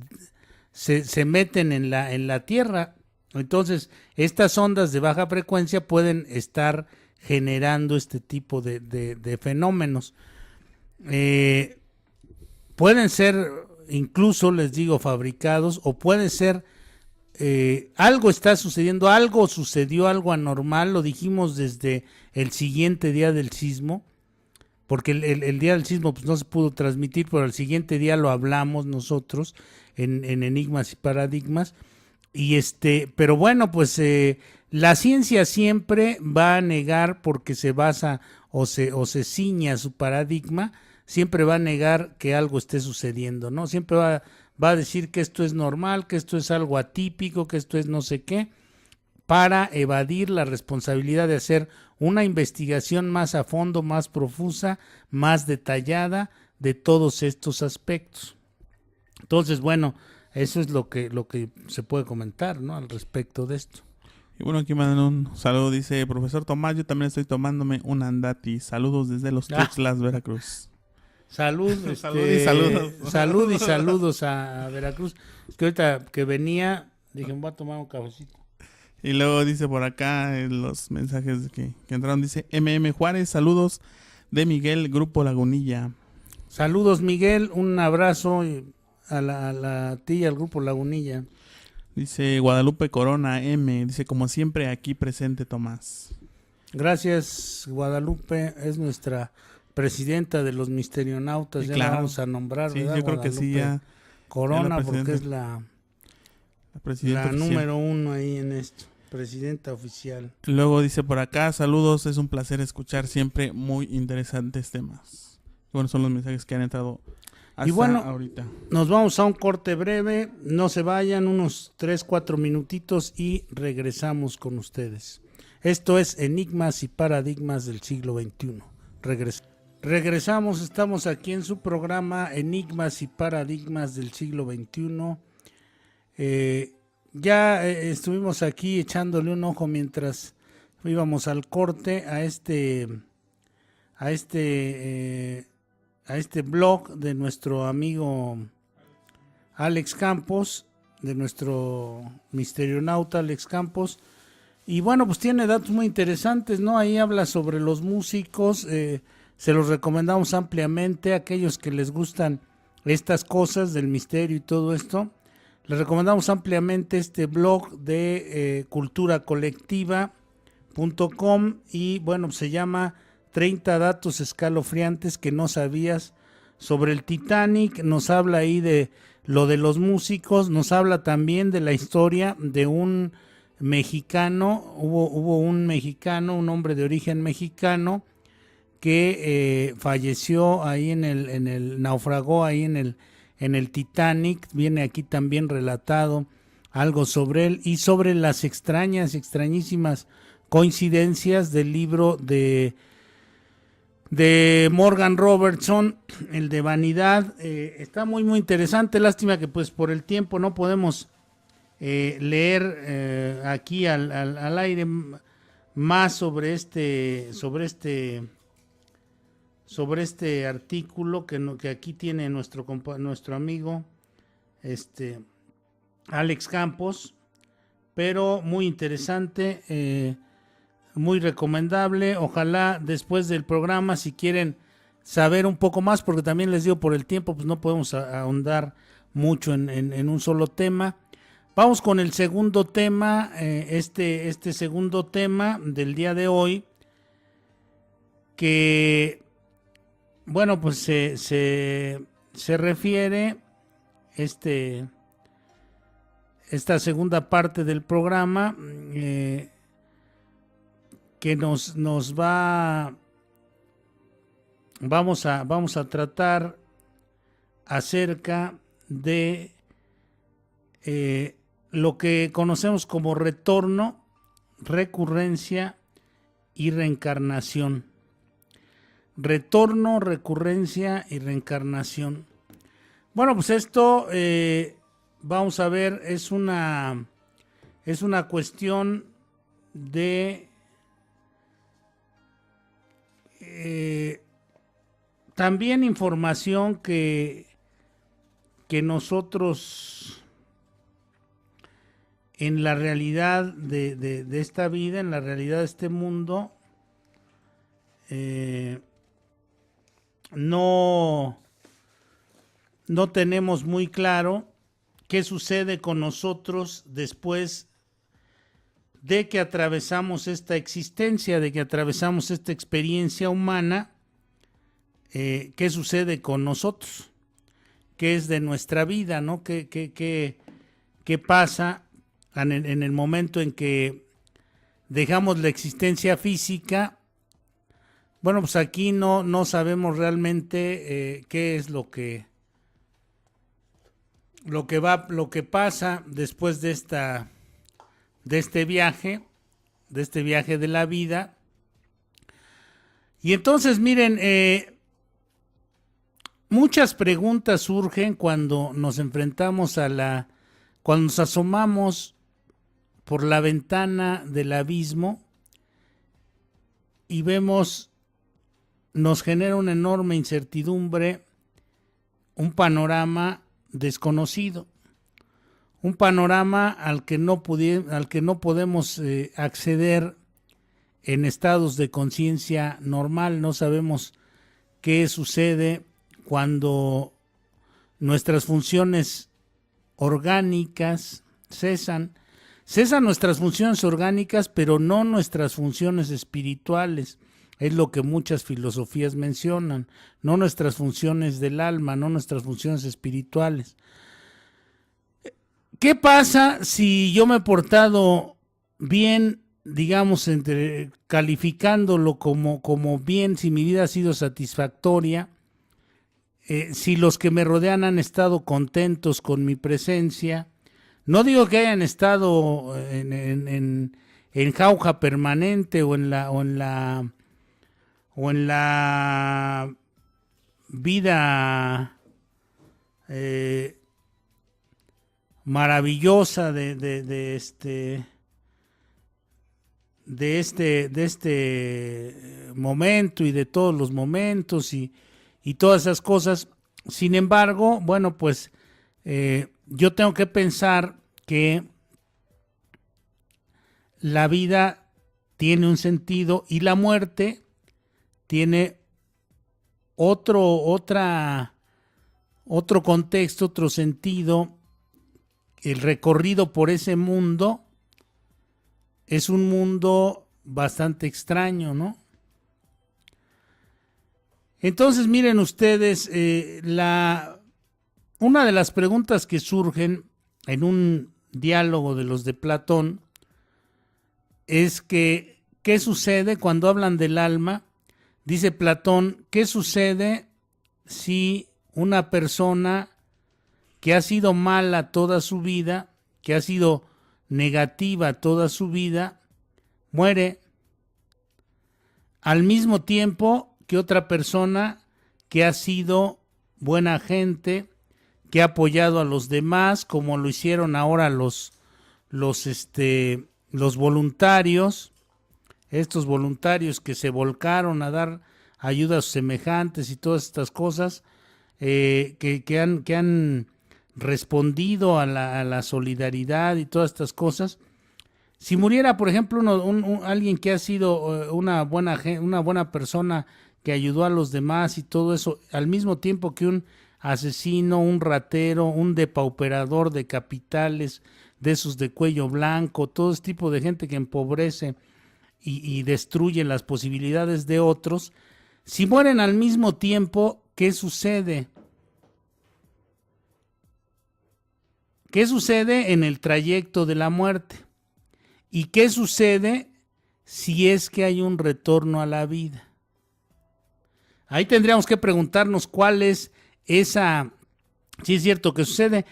se meten en la Tierra. Entonces, estas ondas de baja frecuencia pueden estar generando este tipo de fenómenos. Pueden ser, incluso les digo, fabricados, o pueden ser, algo está sucediendo, algo sucedió, algo anormal, lo dijimos desde el siguiente día del sismo, porque el día del sismo pues no se pudo transmitir, pero el siguiente día lo hablamos nosotros en Enigmas y Paradigmas. Y pero bueno, pues la ciencia siempre va a negar, porque se basa o se ciña a su paradigma, siempre va a negar que algo esté sucediendo, ¿no? Siempre va a decir que esto es normal, que esto es algo atípico, que esto es no sé qué, para evadir la responsabilidad de hacer una investigación más a fondo, más profusa, más detallada de todos estos aspectos. Entonces, bueno, eso es lo que se puede comentar, ¿no?, al respecto de esto. Y bueno, aquí mandan un saludo, dice: profesor Tomás, yo también estoy tomándome un andati. Saludos desde Los Tuxtlas, Veracruz. Salud, Salud y saludos. Salud y saludos a Veracruz. Es que ahorita que venía, dije, voy a tomar un cafecito. Y luego dice por acá, en los mensajes que entraron, dice: MM Juárez, saludos de Miguel, Grupo Lagunilla. Saludos, Miguel, un abrazo a la ti y al Grupo Lagunilla. Dice Guadalupe Corona M, dice: como siempre aquí presente, Tomás. Gracias, Guadalupe, es nuestra presidenta de los misterionautas, sí, ya claro. la vamos a nombrar, sí, ¿verdad? yo creo Guadalupe que sí, ya Corona, ya porque es la número 1 ahí en esto, presidenta oficial. Luego dice por acá: saludos, es un placer escuchar siempre muy interesantes temas. Bueno, son los mensajes que han entrado hasta y bueno, ahorita. Nos vamos a un corte breve, no se vayan, unos 3-4 minutitos y regresamos con ustedes. Esto es Enigmas y Paradigmas del siglo XXI. Regresamos, estamos aquí en su programa Enigmas y Paradigmas del siglo XXI. Ya estuvimos aquí echándole un ojo mientras íbamos al corte a este blog de nuestro amigo Alex Campos, de nuestro misterionauta Alex Campos. Y bueno, pues tiene datos muy interesantes, ¿no? Ahí habla sobre los músicos, se los recomendamos ampliamente a aquellos que les gustan estas cosas del misterio y todo esto. Les recomendamos ampliamente este blog de culturacolectiva.com y bueno, se llama 30 datos escalofriantes que no sabías sobre el Titanic. Nos habla ahí de lo de los músicos, nos habla también de la historia de un mexicano, hubo un mexicano, un hombre de origen mexicano que falleció ahí naufragó ahí en el Titanic. Viene aquí también relatado algo sobre él y sobre las extrañísimas coincidencias del libro de Morgan Robertson, el de Vanidad. Está muy este, lástima que pues por el tiempo no podemos leer aquí al aire más sobre este artículo que aquí tiene nuestro amigo Alex Campos, pero muy interesante, muy recomendable. Ojalá después del programa, si quieren saber un poco más, porque también les digo, por el tiempo pues no podemos ahondar mucho en un solo tema. Vamos con el segundo tema, este segundo tema del día de hoy, que bueno, pues se refiere esta segunda parte del programa, que vamos a tratar acerca de lo que conocemos como retorno, recurrencia y reencarnación. Retorno, recurrencia y reencarnación. Bueno, pues esto vamos a ver, es una cuestión de también información que nosotros en la realidad de esta vida, en la realidad de este mundo, no tenemos muy claro qué sucede con nosotros después de que atravesamos esta existencia, de que atravesamos esta experiencia humana. ¿Qué sucede con nosotros? ¿Qué es de nuestra vida, no? ¿Qué pasa en el momento en que dejamos la existencia física? Bueno, pues aquí no sabemos realmente qué es lo que pasa después de este viaje de la vida. Y entonces, miren, muchas preguntas surgen cuando nos enfrentamos cuando nos asomamos por la ventana del abismo y nos genera una enorme incertidumbre, un panorama desconocido, un panorama al que no podemos acceder en estados de conciencia normal. No sabemos qué sucede cuando nuestras funciones orgánicas cesan nuestras funciones orgánicas, pero no nuestras funciones espirituales. Es lo que muchas filosofías mencionan, no nuestras funciones del alma, no nuestras funciones espirituales. ¿Qué pasa si yo me he portado bien, digamos, calificándolo como bien, si mi vida ha sido satisfactoria, si los que me rodean han estado contentos con mi presencia? No digo que hayan estado en jauja permanente o en la vida maravillosa de este momento y de todos los momentos y todas esas cosas. Sin embargo, bueno, pues yo tengo que pensar que la vida tiene un sentido y la muerte tiene otro contexto, otro sentido. El recorrido por ese mundo es un mundo bastante extraño, ¿no? Entonces, miren ustedes, una de las preguntas que surgen en un diálogo de los de Platón es que, ¿qué sucede cuando hablan del alma? Dice Platón, ¿qué sucede si una persona que ha sido mala toda su vida, que ha sido negativa toda su vida, muere al mismo tiempo que otra persona que ha sido buena gente, que ha apoyado a los demás, como lo hicieron ahora los voluntarios, estos voluntarios que se volcaron a dar ayuda a sus semejantes y todas estas cosas, que han respondido a la solidaridad y todas estas cosas. Si muriera, por ejemplo, alguien que ha sido una buena persona que ayudó a los demás y todo eso, al mismo tiempo que un asesino, un ratero, un depauperador de capitales, de esos de cuello blanco, todo ese tipo de gente que empobrece y destruye las posibilidades de otros, si mueren al mismo tiempo, ¿qué sucede? ¿Qué sucede en el trayecto de la muerte? ¿Y qué sucede si es que hay un retorno a la vida? Ahí tendríamos que preguntarnos cuál es esa, si es cierto que sucede.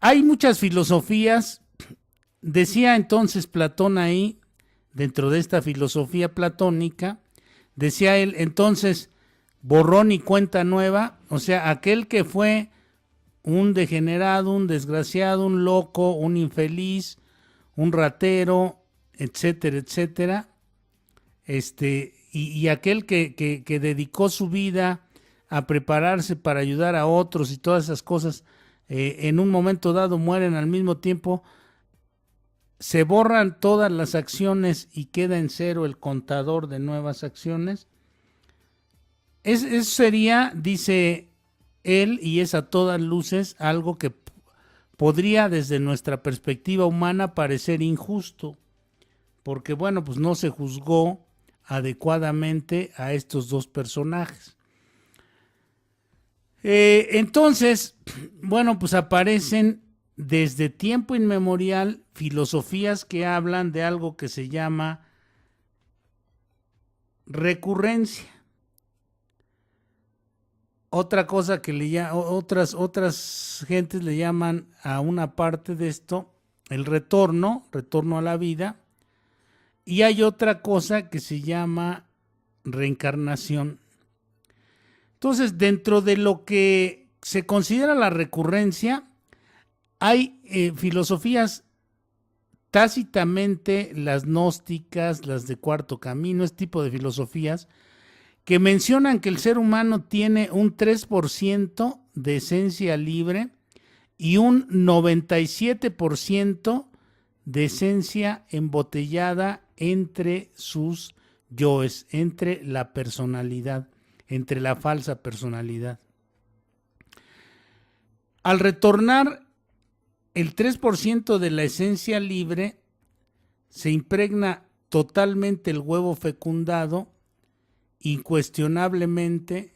Hay muchas filosofías, decía entonces Platón ahí, dentro de esta filosofía platónica, decía él, entonces, borrón y cuenta nueva, o sea, aquel que fue un degenerado, un desgraciado, un loco, un infeliz, un ratero, etcétera, etcétera, y aquel que dedicó su vida a prepararse para ayudar a otros y todas esas cosas, en un momento dado mueren al mismo tiempo. se borran todas las acciones y queda en cero el contador de nuevas acciones. Eso sería, dice él, y es a todas luces algo que podría desde nuestra perspectiva humana parecer injusto, porque bueno, pues no se juzgó adecuadamente a estos dos personajes. Entonces, bueno, pues aparecen desde tiempo inmemorial filosofías que hablan de algo que se llama recurrencia. Otra cosa que otras gentes le llaman a una parte de esto el retorno a la vida, y hay otra cosa que se llama reencarnación. Entonces, dentro de lo que se considera la recurrencia, hay filosofías tácitamente, las gnósticas, las de Cuarto Camino, este tipo de filosofías, que mencionan que el ser humano tiene un 3% de esencia libre y un 97% de esencia embotellada entre sus yoes, entre la personalidad, entre la falsa personalidad. Al retornar el 3% de la esencia libre, se impregna totalmente el huevo fecundado, incuestionablemente,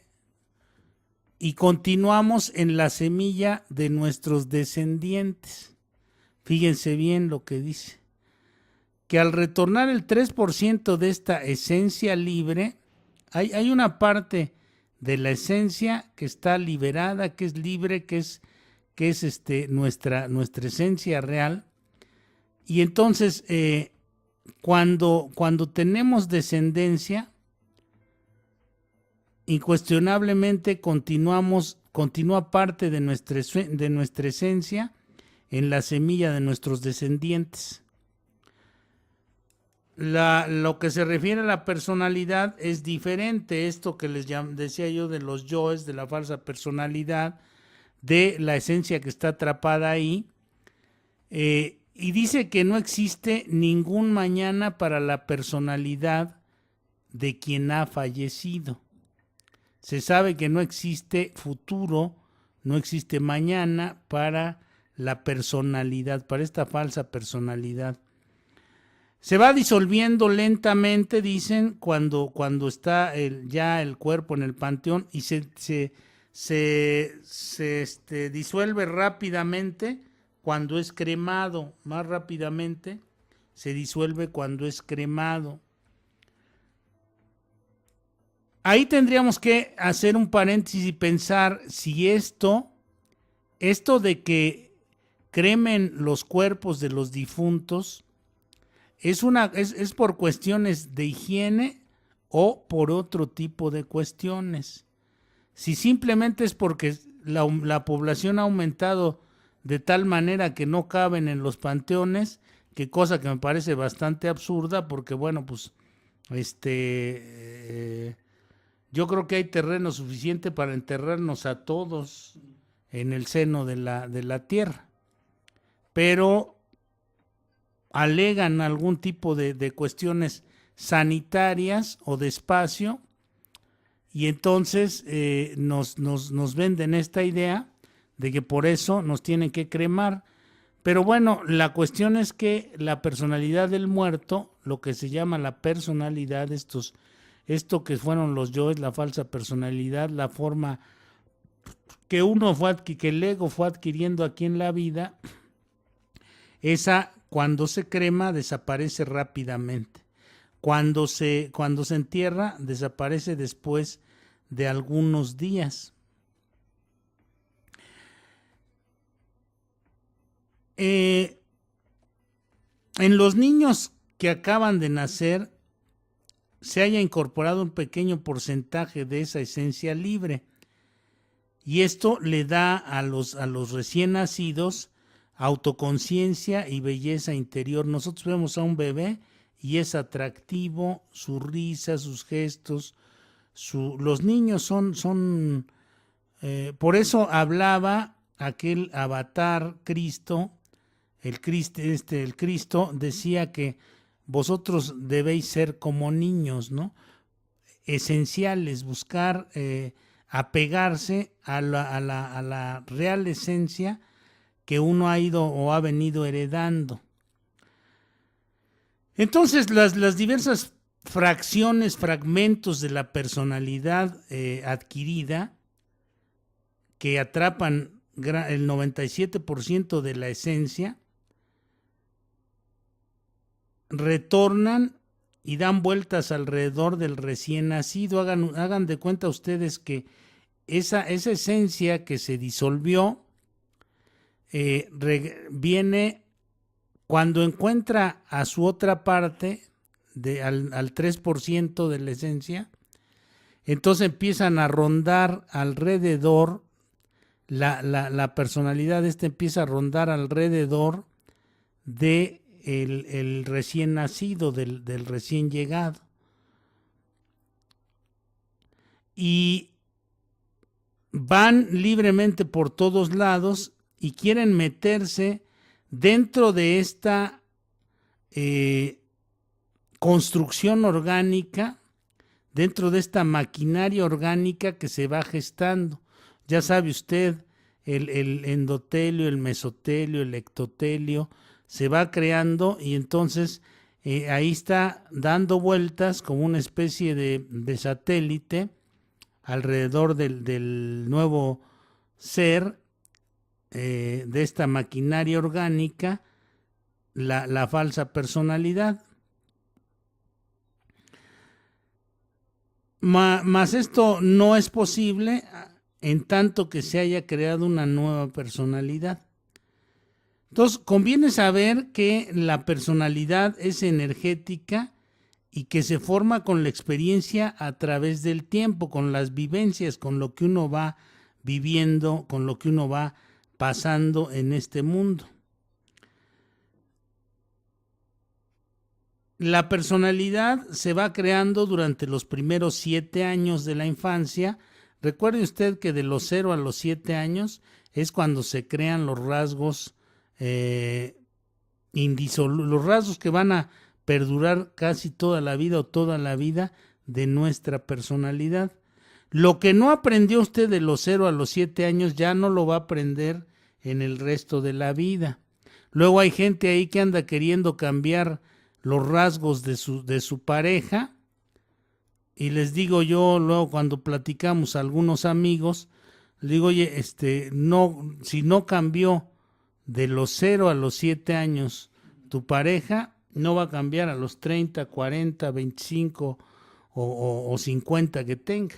y continuamos en la semilla de nuestros descendientes. Fíjense bien lo que dice, que al retornar el 3% de esta esencia libre, hay una parte de la esencia que está liberada, que es libre, que es nuestra esencia real. Y entonces, cuando tenemos descendencia, incuestionablemente continúa parte de nuestra esencia en la semilla de nuestros descendientes. Lo que se refiere a la personalidad es diferente. Esto que decía yo de los yoes, de la falsa personalidad, de la esencia que está atrapada ahí. Y dice que no existe ningún mañana para la personalidad de quien ha fallecido. Se sabe que no existe futuro, no existe mañana para la personalidad, para esta falsa personalidad. Se va disolviendo lentamente, dicen, cuando está ya el cuerpo en el panteón, y se disuelve rápidamente cuando es cremado, más rápidamente se disuelve cuando es cremado. Ahí tendríamos que hacer un paréntesis y pensar si esto de que cremen los cuerpos de los difuntos es por cuestiones de higiene o por otro tipo de cuestiones. Si simplemente es porque la población ha aumentado de tal manera que no caben en los panteones, que cosa que me parece bastante absurda, porque bueno, pues yo creo que hay terreno suficiente para enterrarnos a todos en el seno de la tierra, pero alegan algún tipo de cuestiones sanitarias o de espacio, y entonces nos venden esta idea de que por eso nos tienen que cremar. Pero bueno, la cuestión es que la personalidad del muerto, lo que se llama la personalidad, esto que fueron los yoes, la falsa personalidad, la forma que que el ego fue adquiriendo aquí en la vida, esa cuando se crema desaparece rápidamente. Cuando se entierra desaparece después de algunos días. En los niños que acaban de nacer se haya incorporado un pequeño porcentaje de esa esencia libre, y esto le da a los recién nacidos autoconciencia y belleza interior. Nosotros vemos a un bebé y es atractivo, su risa, sus gestos, los niños son por eso hablaba aquel avatar Cristo el Cristo decía que vosotros debéis ser como niños, ¿no? Esenciales, buscar apegarse a la real esencia que uno ha ido o ha venido heredando. Entonces, las diversas fragmentos de la personalidad adquirida, que atrapan el 97% de la esencia, retornan y dan vueltas alrededor del recién nacido. Hagan de cuenta ustedes que esa esencia que se disolvió viene cuando encuentra a su otra parte, al 3% de la esencia. Entonces empiezan a rondar alrededor, la personalidad empieza a rondar alrededor de el recién nacido, del recién llegado. Y van libremente por todos lados y quieren meterse dentro de esta construcción orgánica, dentro de esta maquinaria orgánica que se va gestando. Ya sabe usted, el endotelio, el mesotelio, el ectotelio, se va creando y entonces ahí está dando vueltas como una especie de satélite alrededor del nuevo ser, de esta maquinaria orgánica, la falsa personalidad. Mas esto no es posible en tanto que se haya creado una nueva personalidad. Entonces, conviene saber que la personalidad es energética y que se forma con la experiencia a través del tiempo, con las vivencias, con lo que uno va viviendo, con lo que uno va pasando en este mundo. La personalidad se va creando durante los primeros 7 años de la infancia. Recuerde usted que de los 0 a los 7 años es cuando se crean los rasgos los rasgos que van a perdurar casi toda la vida o toda la vida de nuestra personalidad. Lo que no aprendió usted de los 0 a los 7 años ya no lo va a aprender en el resto de la vida. Luego hay gente ahí que anda queriendo cambiar los rasgos de su pareja, y les digo yo luego cuando platicamos a algunos amigos, les digo, oye, no, si no cambió de los 0 a los 7 años tu pareja, no va a cambiar a los 30, 40, 25 o 50 que tenga.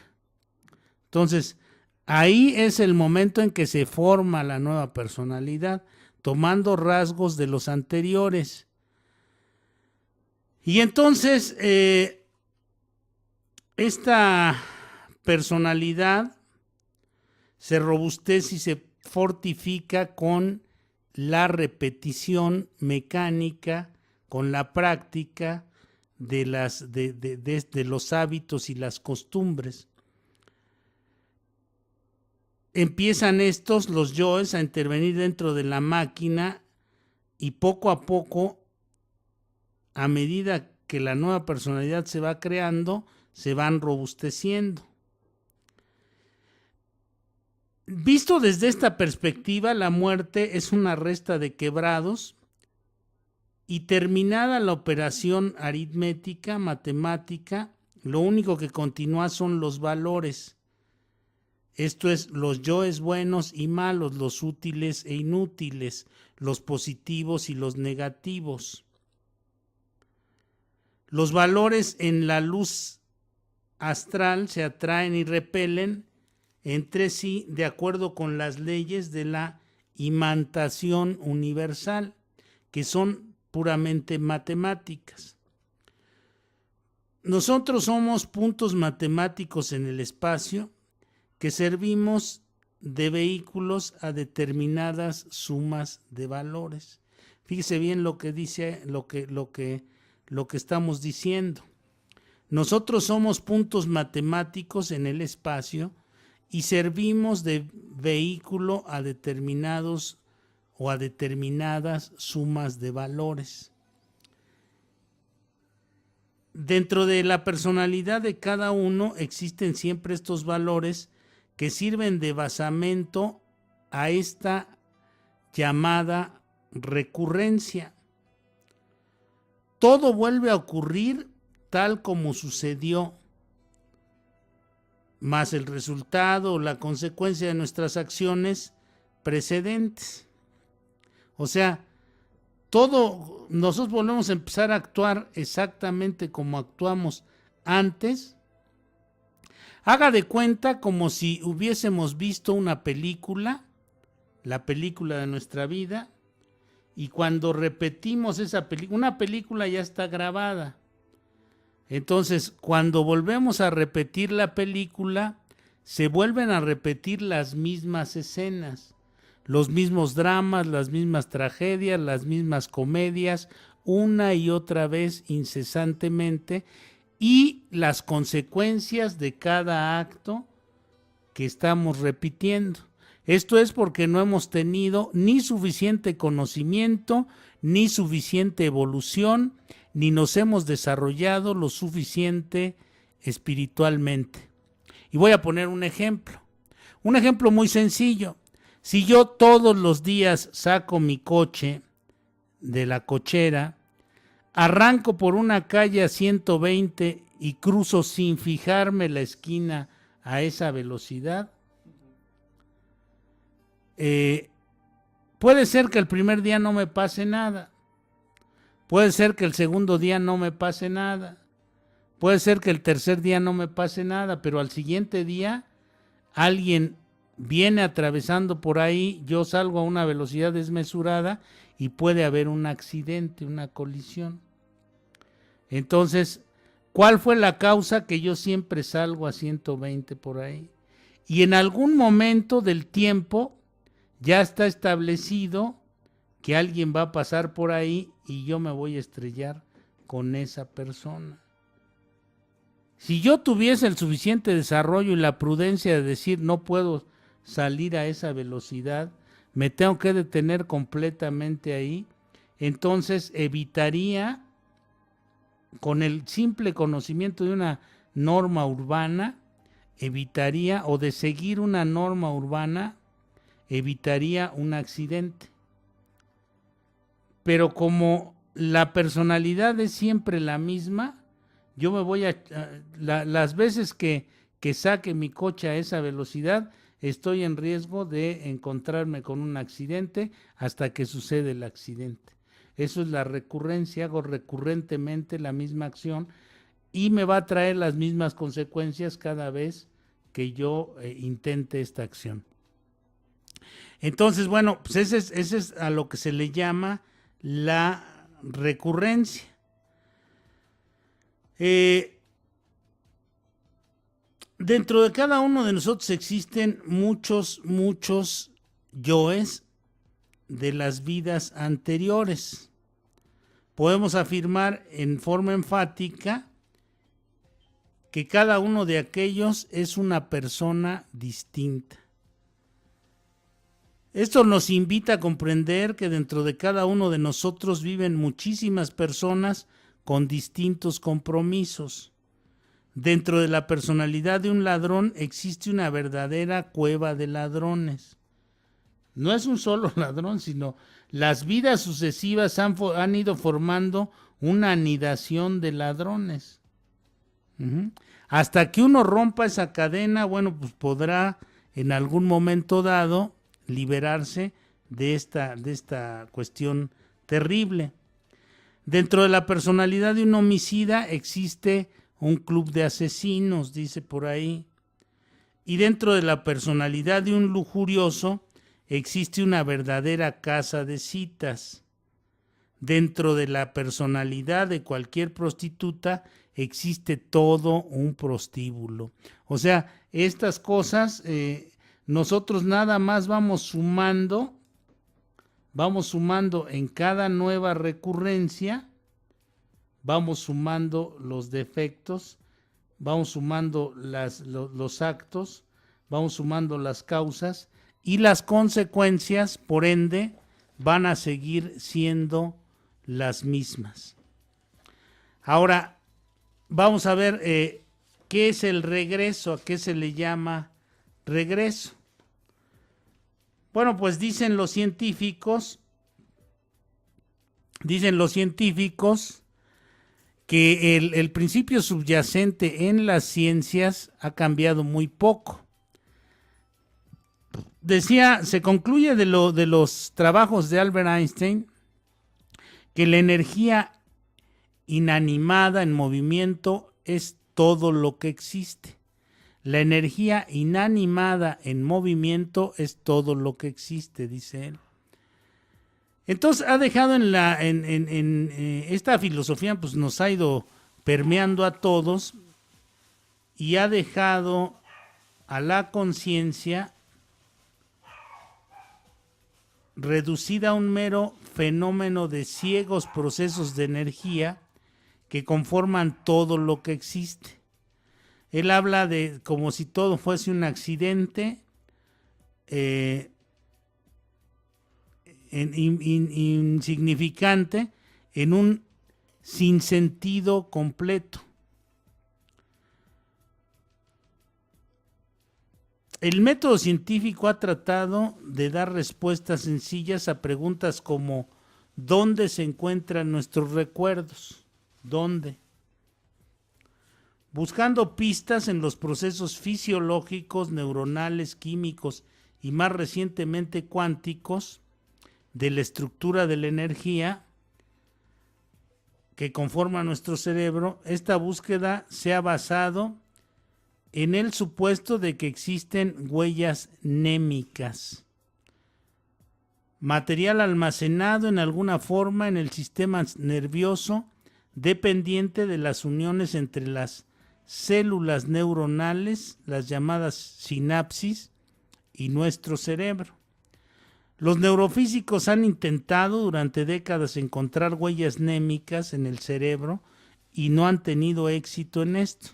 Entonces, ahí es el momento en que se forma la nueva personalidad, tomando rasgos de los anteriores. Y entonces, esta personalidad se robustece y se fortifica con la repetición mecánica, con la práctica de los hábitos y las costumbres. Empiezan los yoes, a intervenir dentro de la máquina y poco a poco, a medida que la nueva personalidad se va creando, se van robusteciendo. Visto desde esta perspectiva, la muerte es una resta de quebrados y terminada la operación aritmética, matemática, lo único que continúa son los valores. Esto es, los yoes buenos y malos, los útiles e inútiles, los positivos y los negativos. Los valores en la luz astral se atraen y repelen entre sí de acuerdo con las leyes de la imantación universal, que son puramente matemáticas. Nosotros somos puntos matemáticos en el espacio que servimos de vehículos a determinadas sumas de valores. Fíjese bien lo que dice, lo que estamos diciendo. Nosotros somos puntos matemáticos en el espacio y servimos de vehículo a determinados o a determinadas sumas de valores. Dentro de la personalidad de cada uno existen siempre estos valores que sirven de basamento a esta llamada recurrencia. Todo vuelve a ocurrir tal como sucedió, más el resultado o la consecuencia de nuestras acciones precedentes. O sea, nosotros volvemos a empezar a actuar exactamente como actuamos antes. Haga de cuenta como si hubiésemos visto una película, la película de nuestra vida, y cuando repetimos esa película, una película ya está grabada. Entonces, cuando volvemos a repetir la película, se vuelven a repetir las mismas escenas, los mismos dramas, las mismas tragedias, las mismas comedias, una y otra vez incesantemente, y las consecuencias de cada acto que estamos repitiendo. Esto es porque no hemos tenido ni suficiente conocimiento, ni suficiente evolución, ni nos hemos desarrollado lo suficiente espiritualmente. Y voy a poner un ejemplo muy sencillo. Si yo todos los días saco mi coche de la cochera, arranco por una calle a 120 y cruzo sin fijarme la esquina a esa velocidad, puede ser que el primer día no me pase nada, puede ser que el segundo día no me pase nada, puede ser que el tercer día no me pase nada, pero al siguiente día alguien viene atravesando por ahí, yo salgo a una velocidad desmesurada y puede haber un accidente, una colisión. Entonces, ¿cuál fue la causa? Que yo siempre salgo a 120 por ahí. Y en algún momento del tiempo ya está establecido que alguien va a pasar por ahí y yo me voy a estrellar con esa persona. Si yo tuviese el suficiente desarrollo y la prudencia de decir no puedo salir a esa velocidad, me tengo que detener completamente ahí, entonces evitaría, con el simple conocimiento de una norma urbana, evitaría, o de seguir una norma urbana, evitaría un accidente. Pero como la personalidad es siempre la misma, yo me voy las veces que saque mi coche a esa velocidad, estoy en riesgo de encontrarme con un accidente hasta que sucede el accidente. Eso es la recurrencia, hago recurrentemente la misma acción y me va a traer las mismas consecuencias cada vez que yo intente esta acción. Entonces, bueno, pues ese es a lo que se le llama la recurrencia. Dentro de cada uno de nosotros existen muchos yoes de las vidas anteriores. Podemos afirmar en forma enfática que cada uno de aquellos es una persona distinta. Esto nos invita a comprender que dentro de cada uno de nosotros viven muchísimas personas con distintos compromisos. Dentro de la personalidad de un ladrón existe una verdadera cueva de ladrones. No es un solo ladrón, sino las vidas sucesivas han ido formando una anidación de ladrones. Hasta que uno rompa esa cadena, bueno, pues podrá en algún momento dado liberarse de esta cuestión terrible. Dentro de la personalidad de un homicida existe un club de asesinos, dice por ahí. Y dentro de la personalidad de un lujurioso existe una verdadera casa de citas. Dentro de la personalidad de cualquier prostituta existe todo un prostíbulo. O sea, estas cosas nosotros nada más vamos sumando en cada nueva recurrencia, vamos sumando los defectos, vamos sumando los actos, vamos sumando las causas y las consecuencias, por ende, van a seguir siendo las mismas. Ahora, vamos a ver qué es el regreso, a qué se le llama regreso. Bueno, pues dicen los científicos que el principio subyacente en las ciencias ha cambiado muy poco. Decía, se concluye de los trabajos de Albert Einstein que la energía inanimada en movimiento es todo lo que existe. La energía inanimada en movimiento es todo lo que existe, dice él. Entonces ha dejado esta filosofía, pues nos ha ido permeando a todos y ha dejado a la conciencia reducida a un mero fenómeno de ciegos procesos de energía que conforman todo lo que existe. Él habla de como si todo fuese un accidente insignificante en un sinsentido completo. El método científico ha tratado de dar respuestas sencillas a preguntas como ¿dónde se encuentran nuestros recuerdos? ¿Dónde? Buscando pistas en los procesos fisiológicos, neuronales, químicos y más recientemente cuánticos de la estructura de la energía que conforma nuestro cerebro, esta búsqueda se ha basado en el supuesto de que existen huellas némicas, material almacenado en alguna forma en el sistema nervioso dependiente de las uniones entre las células neuronales, las llamadas sinapsis, y nuestro cerebro. Los neurofísicos han intentado durante décadas encontrar huellas némicas en el cerebro y no han tenido éxito en esto.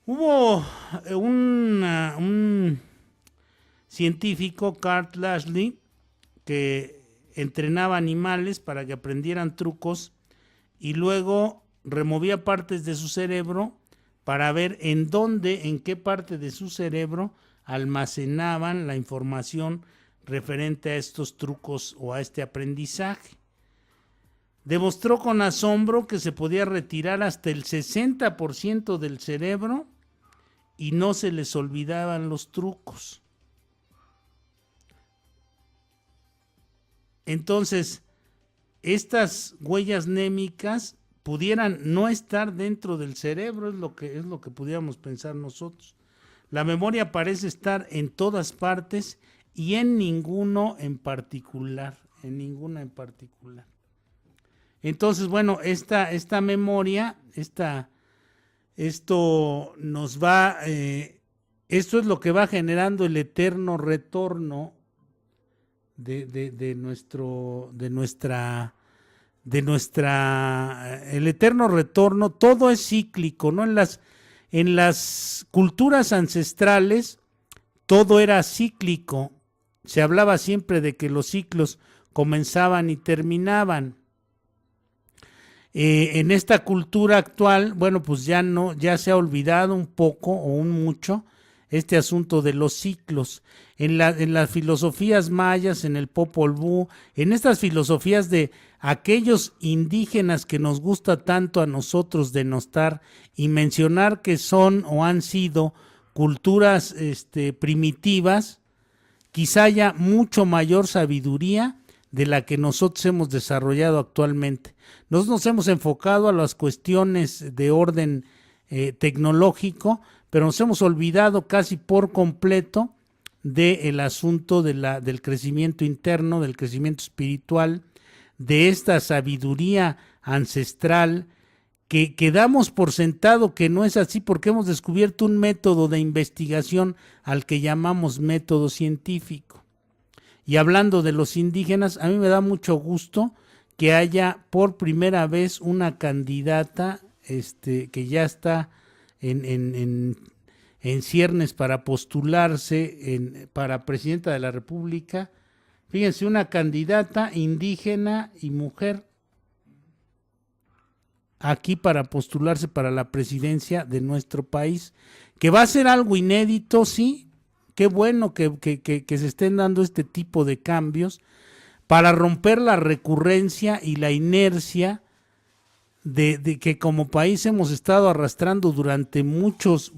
Hubo un científico, Carl Lashley, que entrenaba animales para que aprendieran trucos y luego removía partes de su cerebro para ver en qué parte de su cerebro almacenaban la información referente a estos trucos o a este aprendizaje. Demostró con asombro que se podía retirar hasta el 60% del cerebro y no se les olvidaban los trucos. Entonces, estas huellas némicas pudieran no estar dentro del cerebro, es lo que pudiéramos pensar nosotros. La memoria parece estar en todas partes y en ninguna en particular. Entonces, bueno, esta memoria, esto es lo que va generando el eterno retorno el eterno retorno. Todo es cíclico, ¿no? En las culturas ancestrales todo era cíclico. Se hablaba siempre de que los ciclos comenzaban y terminaban. En esta cultura actual, bueno, pues ya se ha olvidado un poco o un mucho este asunto de los ciclos. En las filosofías mayas, en el Popol Vuh, en estas filosofías de aquellos indígenas que nos gusta tanto a nosotros denostar y mencionar que son o han sido culturas primitivas, quizá haya mucho mayor sabiduría de la que nosotros hemos desarrollado actualmente. Nosotros nos hemos enfocado a las cuestiones de orden tecnológico, pero nos hemos olvidado casi por completo del asunto del crecimiento interno, del crecimiento espiritual, de esta sabiduría ancestral que damos por sentado que no es así porque hemos descubierto un método de investigación al que llamamos método científico. Y hablando de los indígenas, a mí me da mucho gusto que haya por primera vez una candidata que ya está en ciernes para postularse para presidenta de la República, Fíjense, una candidata indígena y mujer aquí para postularse para la presidencia de nuestro país, que va a ser algo inédito, sí. Qué bueno que se estén dando este tipo de cambios para romper la recurrencia y la inercia de que como país hemos estado arrastrando durante muchos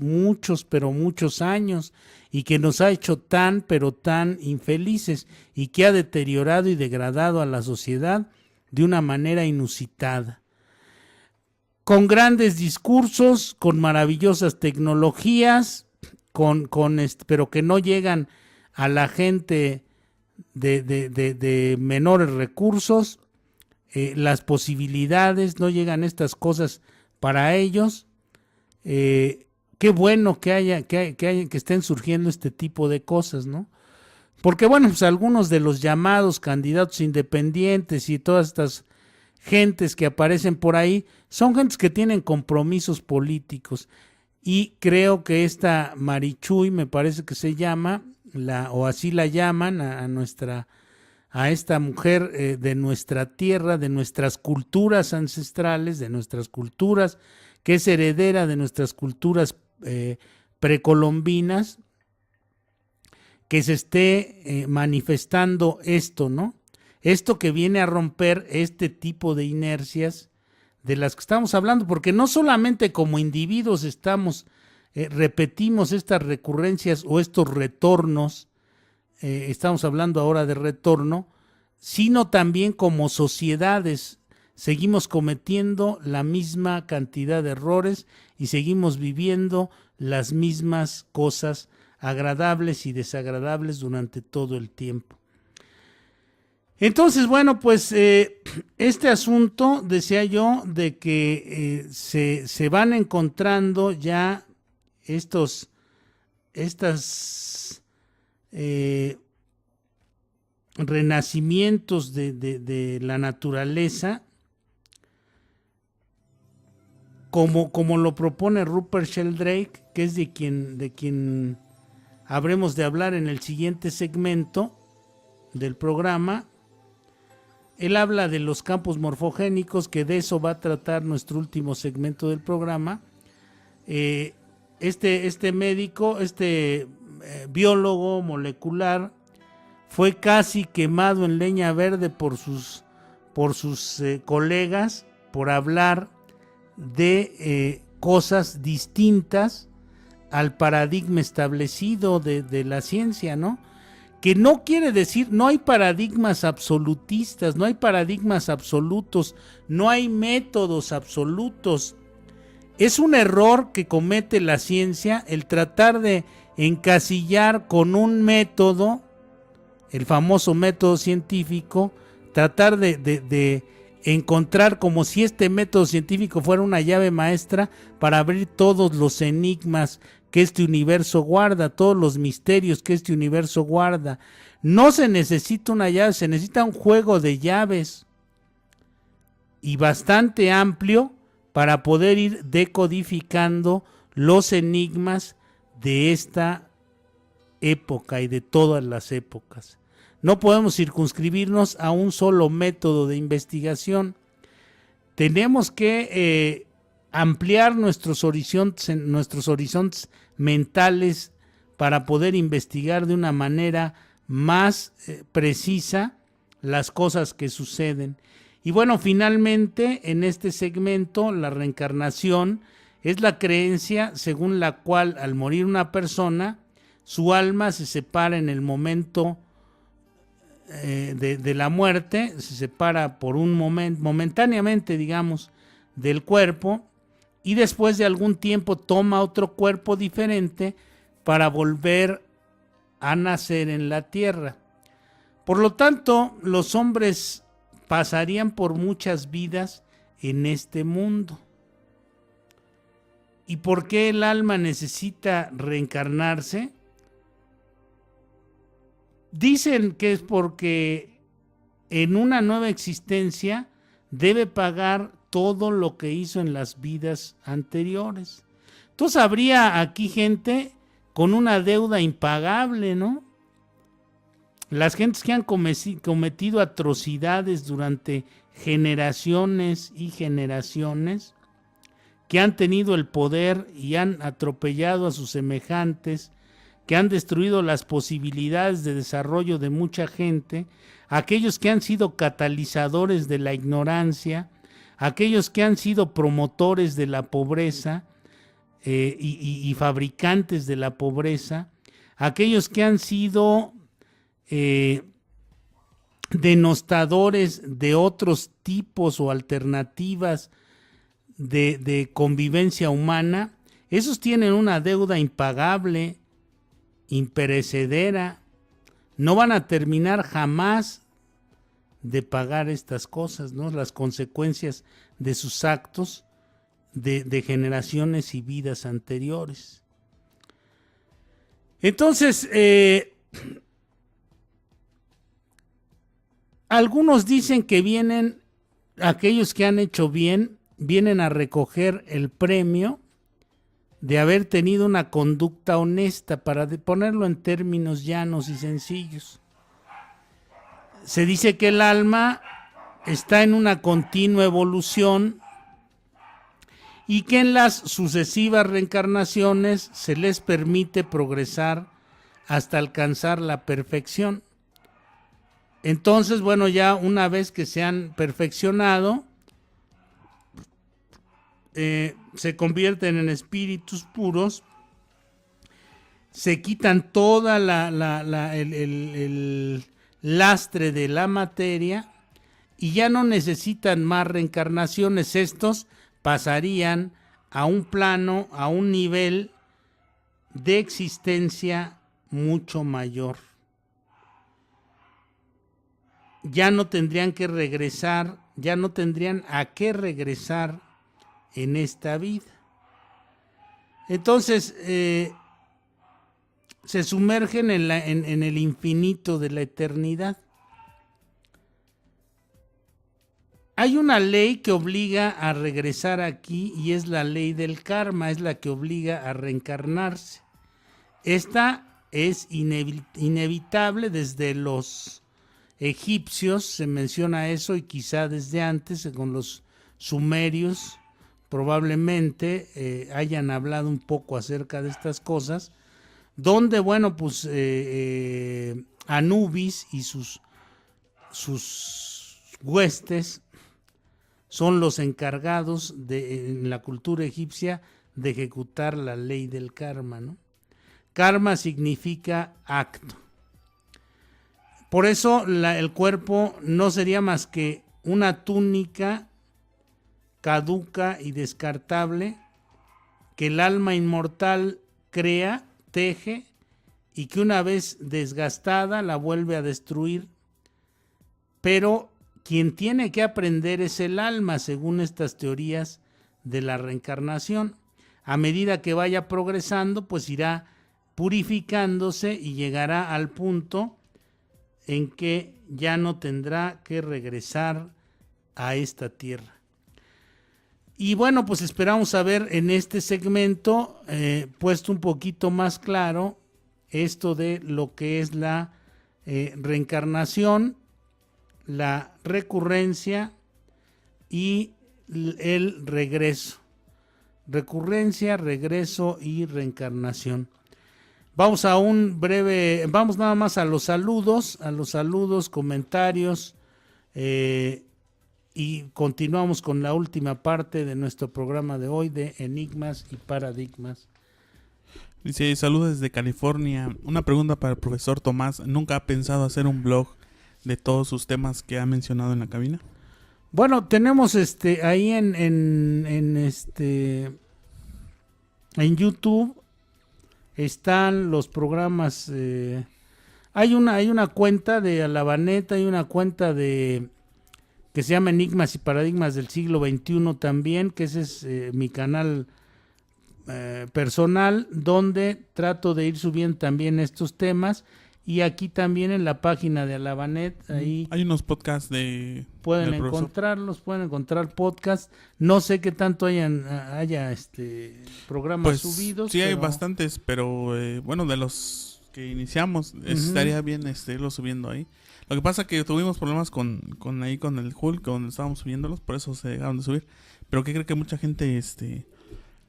años, y que nos ha hecho tan, pero tan infelices, y que ha deteriorado y degradado a la sociedad de una manera inusitada. Con grandes discursos, con maravillosas tecnologías, pero que no llegan a la gente de menores recursos, las posibilidades, no llegan estas cosas para ellos. Qué bueno que estén surgiendo este tipo de cosas, ¿no? Porque bueno, pues algunos de los llamados candidatos independientes y todas estas gentes que aparecen por ahí son gentes que tienen compromisos políticos, y creo que esta Marichuy, me parece que se llama, o así la llaman a esta mujer de nuestra tierra, de nuestras culturas ancestrales, de nuestras culturas, que es heredera de nuestras culturas precolombinas, que se esté manifestando esto, ¿no? Esto que viene a romper este tipo de inercias de las que estamos hablando, porque no solamente como individuos repetimos estas recurrencias o estos retornos, estamos hablando ahora de retorno, sino también como sociedades seguimos cometiendo la misma cantidad de errores y seguimos viviendo las mismas cosas agradables y desagradables durante todo el tiempo. Entonces, bueno, pues este asunto, decía yo, de que se van encontrando ya estos renacimientos de la naturaleza, como lo propone Rupert Sheldrake, que es de quien habremos de hablar en el siguiente segmento del programa. Él habla de los campos morfogénicos, que de eso va a tratar nuestro último segmento del programa. Este médico, biólogo molecular, fue casi quemado en leña verde por sus colegas por hablar de cosas distintas al paradigma establecido de la ciencia, ¿no? Que no quiere decir, no hay paradigmas absolutistas, no hay paradigmas absolutos, no hay métodos absolutos. Es un error que comete la ciencia el tratar de encasillar con un método, el famoso método científico, tratar de encontrar como si este método científico fuera una llave maestra para abrir todos los enigmas que este universo guarda, todos los misterios que este universo guarda. No se necesita una llave, se necesita un juego de llaves, y bastante amplio, para poder ir decodificando los enigmas de esta época y de todas las épocas. No podemos circunscribirnos a un solo método de investigación. Tenemos que ampliar nuestros horizontes mentales para poder investigar de una manera más precisa las cosas que suceden. Y bueno, finalmente en este segmento, la reencarnación es la creencia según la cual al morir una persona, su alma se separa en el momento de la muerte, se separa por un momento, momentáneamente, digamos, del cuerpo, y después de algún tiempo toma otro cuerpo diferente para volver a nacer en la tierra. Por lo tanto, los hombres pasarían por muchas vidas en este mundo. ¿Y por qué el alma necesita reencarnarse? Dicen que es porque en una nueva existencia debe pagar todo lo que hizo en las vidas anteriores. Entonces habría aquí gente con una deuda impagable, ¿no? las gentes que han cometido atrocidades durante generaciones y generaciones, que han tenido el poder y han atropellado a sus semejantes, que han destruido las posibilidades de desarrollo de mucha gente, aquellos que han sido catalizadores de la ignorancia, aquellos que han sido promotores de la pobreza y fabricantes de la pobreza, aquellos que han sido denostadores de otros tipos o alternativas de convivencia humana, esos tienen una deuda impagable, imperecedera, no van a terminar jamás de pagar estas cosas, ¿no? Las consecuencias de sus actos de generaciones y vidas anteriores. Entonces, algunos dicen que vienen, aquellos que han hecho bien, vienen a recoger el premio de haber tenido una conducta honesta, para ponerlo en términos llanos y sencillos. Se dice que el alma está en una continua evolución y que en las sucesivas reencarnaciones se les permite progresar hasta alcanzar la perfección. Entonces, bueno, ya una vez que se han perfeccionado, se convierten en espíritus puros, se quitan toda el lastre de la materia y ya no necesitan más reencarnaciones. Estos pasarían a un plano, a un nivel de existencia mucho mayor. Ya no tendrían que regresar, ya no tendrían a qué regresar en esta vida. Entonces se sumergen en el infinito de la eternidad. Hay una ley que obliga a regresar aquí y es la ley del karma, es la que obliga a reencarnarse. Esta es inevitable. Desde los egipcios se menciona eso, y quizá desde antes con los sumerios probablemente hayan hablado un poco acerca de estas cosas, donde, bueno, pues Anubis y sus huestes son los encargados en la cultura egipcia de ejecutar la ley del karma, ¿no? Karma significa acto. Por eso el cuerpo no sería más que una túnica caduca y descartable que el alma inmortal crea, teje, y que una vez desgastada la vuelve a destruir. Pero quien tiene que aprender es el alma, según estas teorías de la reencarnación. A medida que vaya progresando, pues irá purificándose y llegará al punto en que ya no tendrá que regresar a esta tierra. Y bueno, pues esperamos haber en este segmento puesto un poquito más claro esto de lo que es la reencarnación, la recurrencia y el regreso. Recurrencia, regreso y reencarnación. Vamos vamos nada más a los saludos, comentarios, y continuamos con la última parte de nuestro programa de hoy de Enigmas y Paradigmas. Dice, saludos desde California. Una pregunta para el profesor Tomás. ¿Nunca ha pensado hacer un blog de todos sus temas que ha mencionado en la cabina? Bueno, tenemos ahí en YouTube están los programas. Hay una cuenta de Alabanet, hay una cuenta que se llama Enigmas y Paradigmas del siglo XXI también, que ese es mi canal personal, donde trato de ir subiendo también estos temas. Y aquí también en la página de Alabanet, ahí hay unos podcasts pueden encontrar podcasts. No sé qué tanto haya programas pues, subidos. Sí, hay bastantes, pero bueno, de los que iniciamos. Estaría bien irlo subiendo ahí. Lo que pasa que tuvimos problemas con el Hulk, donde estábamos subiéndolos, por eso se dejaron de subir. Pero que creo que mucha gente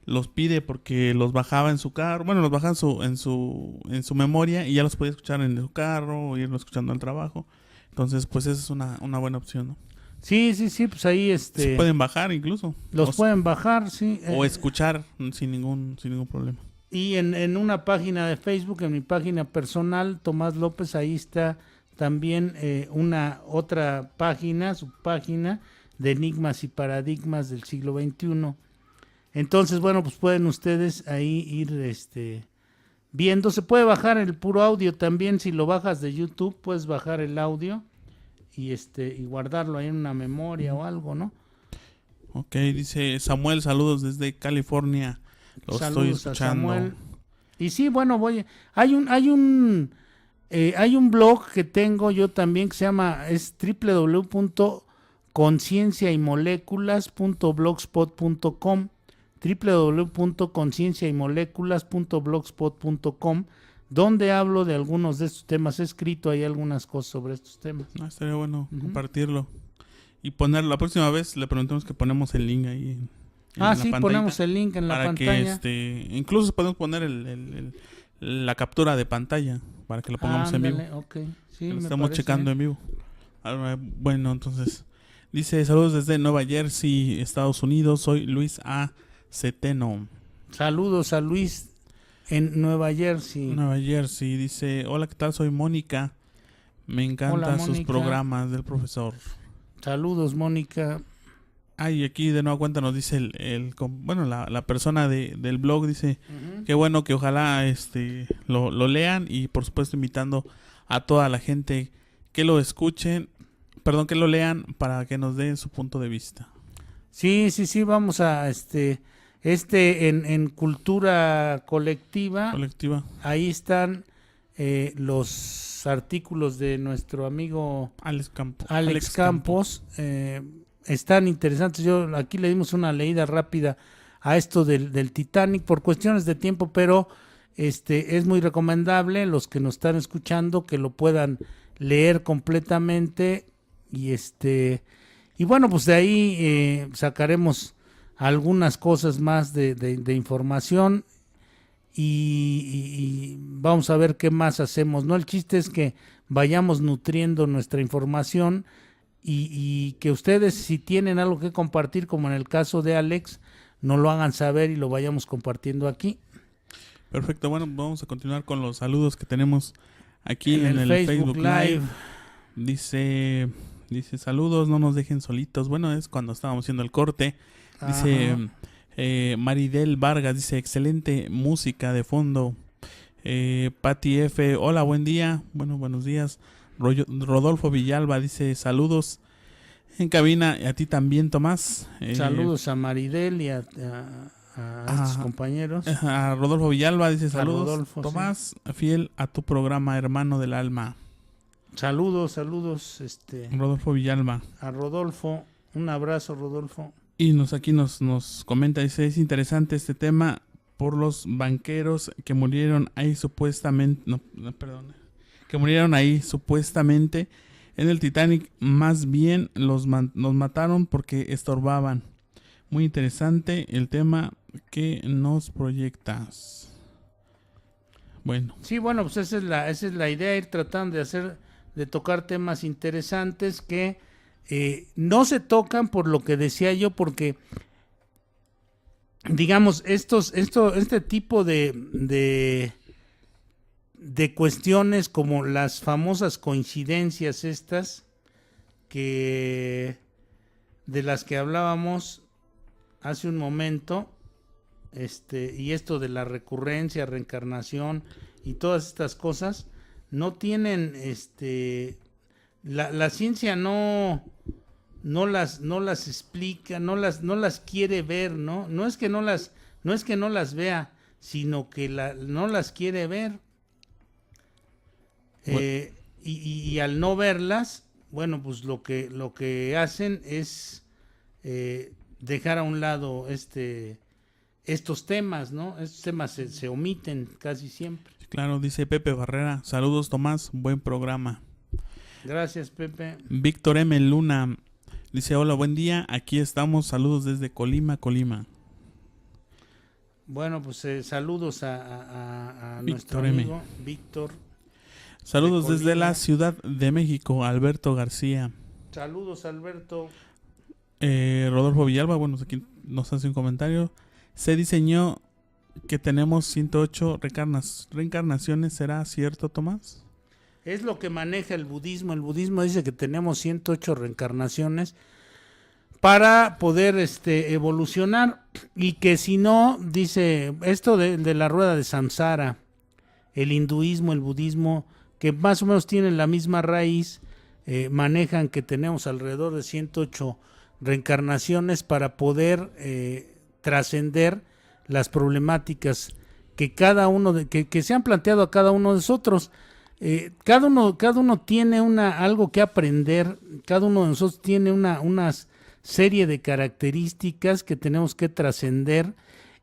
los pide porque los bajaba en su carro, bueno, los bajaba en su memoria y ya los podía escuchar en su carro o irlo escuchando al trabajo. Entonces, pues esa es una buena opción, ¿no? Sí, pues ahí Se pueden bajar incluso. Los pueden bajar, sí. O escuchar sin ningún problema. Y en una página de Facebook, en mi página personal, Tomás López, ahí está también una otra página, subpágina de Enigmas y Paradigmas del siglo XXI. Entonces, bueno, pues pueden ustedes ahí ir viendo. Se puede bajar el puro audio también. Si lo bajas de YouTube, puedes bajar el audio y guardarlo ahí en una memoria o algo, ¿no? Ok, dice Samuel, saludos desde California. Lo estoy escuchando. A Samuel. Y sí, bueno, hay un blog que tengo yo también que se llama www.concienciaymoleculas.blogspot.com www.concienciaymoleculas.blogspot.com, donde hablo de algunos de estos temas. He escrito ahí algunas cosas sobre estos temas. Estaría bueno compartirlo y ponerlo. La próxima vez le preguntamos que ponemos el link ahí en la pantalla, ponemos el link en la pantalla. Para que incluso podemos poner la captura de pantalla para que lo pongamos en vivo. Okay. Sí, lo estamos checando en vivo. Bueno, entonces dice saludos desde Nueva Jersey, Estados Unidos. Soy Luis A. Centeno. Saludos a Luis en Nueva Jersey. Dice, hola, ¿qué tal? Soy Mónica. Me encantan sus programas del profesor. Saludos, Mónica. Y aquí de nueva cuenta nos dice la persona del blog, dice que bueno, que ojalá lo lean, y por supuesto invitando a toda la gente que lo escuchen, que lo lean para que nos den su punto de vista. Sí, vamos a en Cultura Colectiva. Ahí están los artículos de nuestro amigo Alex Campos. Están interesantes. Yo aquí le dimos una leída rápida a esto del Titanic por cuestiones de tiempo, pero es muy recomendable los que nos están escuchando que lo puedan leer completamente y bueno, pues de ahí sacaremos algunas cosas más de información y vamos a ver qué más hacemos, ¿no? El chiste es que vayamos nutriendo nuestra información y que ustedes, si tienen algo que compartir, como en el caso de Alex, nos lo hagan saber y lo vayamos compartiendo aquí. Perfecto, bueno, vamos a continuar con los saludos que tenemos aquí en el Facebook Live. Dice saludos, no nos dejen solitos. Bueno, es cuando estábamos haciendo el corte. Dice Maridel Vargas, dice excelente música de fondo. Pati F, hola, buen día. Bueno, buenos días. Rodolfo Villalba dice saludos en cabina, y a ti también, Tomás. Saludos a Maridel y a estos compañeros. A Rodolfo Villalba dice saludos, Rodolfo, Tomás, sí. Fiel a tu programa, hermano del alma. Saludos, Rodolfo Villalba. A Rodolfo, un abrazo, Rodolfo. Y aquí nos comenta, dice, es interesante este tema por los banqueros que murieron ahí supuestamente, que murieron ahí supuestamente en el Titanic. Más bien nos mataron porque estorbaban. Muy interesante el tema que nos proyectas. Bueno. Sí, bueno, pues esa es la idea, ir tratando de tocar temas interesantes que no se tocan, por lo que decía yo, porque digamos este tipo de cuestiones, como las famosas coincidencias estas de las que hablábamos hace un momento, y esto de la recurrencia, reencarnación y todas estas cosas no tienen la ciencia no las explica, no las quiere ver, no es que no las vea, sino que no las quiere ver. Y al no verlas, bueno, pues lo que hacen es dejar a un lado estos temas, ¿no? Estos temas se omiten casi siempre. Claro, dice Pepe Barrera. Saludos, Tomás. Buen programa. Gracias, Pepe. Víctor M. Luna dice: hola, buen día. Aquí estamos. Saludos desde Colima, Colima. Bueno, pues saludos a Víctor nuestro M. amigo Víctor. Saludos de desde Colima. la Ciudad de México, Alberto García. Saludos, Alberto. Rodolfo Villalba, bueno, aquí nos hace un comentario. Se diseñó que tenemos 108 reencarnaciones. ¿Será cierto, Tomás? Es lo que maneja el budismo. El budismo dice que tenemos 108 reencarnaciones para poder evolucionar, y que si no, dice esto de la rueda de samsara, el hinduismo, el budismo, que más o menos tienen la misma raíz, manejan que tenemos alrededor de 108 reencarnaciones para poder trascender las problemáticas que cada uno que se han planteado a cada uno de nosotros. Cada uno tiene algo que aprender. Cada uno de nosotros tiene una serie de características que tenemos que trascender,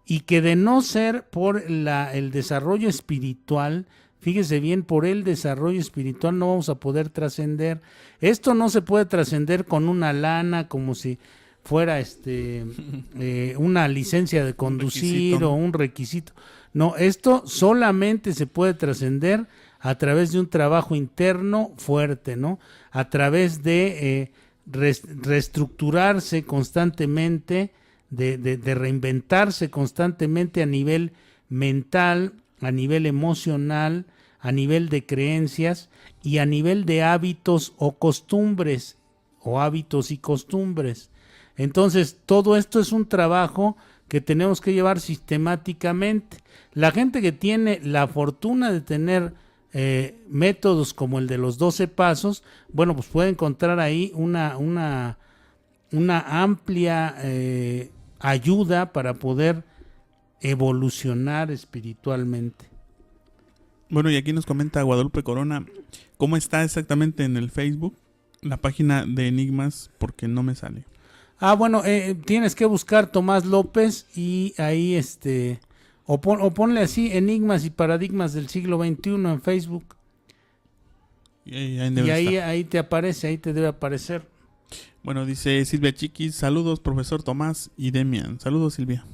y que de no ser por el desarrollo espiritual, fíjese bien, por el desarrollo espiritual no vamos a poder trascender. Esto no se puede trascender con una lana, como si fuera una licencia de conducir o un requisito. No, esto solamente se puede trascender a través de un trabajo interno fuerte, ¿no? A través de reestructurarse constantemente, de reinventarse constantemente a nivel mental, a nivel emocional, a nivel de creencias y a nivel de hábitos o costumbres, o hábitos y costumbres. Entonces, todo esto es un trabajo que tenemos que llevar sistemáticamente. La gente que tiene la fortuna de tener métodos como el de los 12 pasos, bueno, pues puede encontrar ahí una amplia ayuda para poder evolucionar espiritualmente. Bueno, y aquí nos comenta Guadalupe Corona, ¿cómo está exactamente en el Facebook la página de Enigmas? Porque no me sale. Bueno, tienes que buscar Tomás López y ahí o ponle así Enigmas y Paradigmas del siglo XXI en Facebook. Y ahí te aparece, ahí te debe aparecer. Bueno, dice Silvia Chiquis, saludos profesor Tomás y Demian. Saludos, Silvia.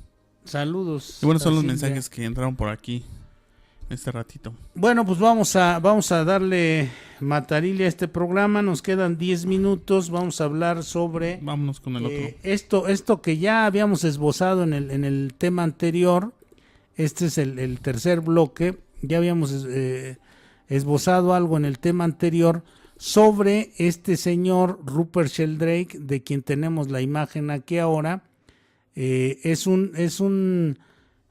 Saludos. Y bueno, son los Silvia. mensajes que entraron por aquí este ratito. Bueno, pues vamos a darle matarile a este programa. Nos quedan 10 minutos. Vamos a hablar sobre... Vámonos con el otro. Esto que ya habíamos esbozado en el tema anterior. Este es el tercer bloque. Ya habíamos esbozado algo en el tema anterior sobre este señor Rupert Sheldrake, de quien tenemos la imagen aquí ahora. Es un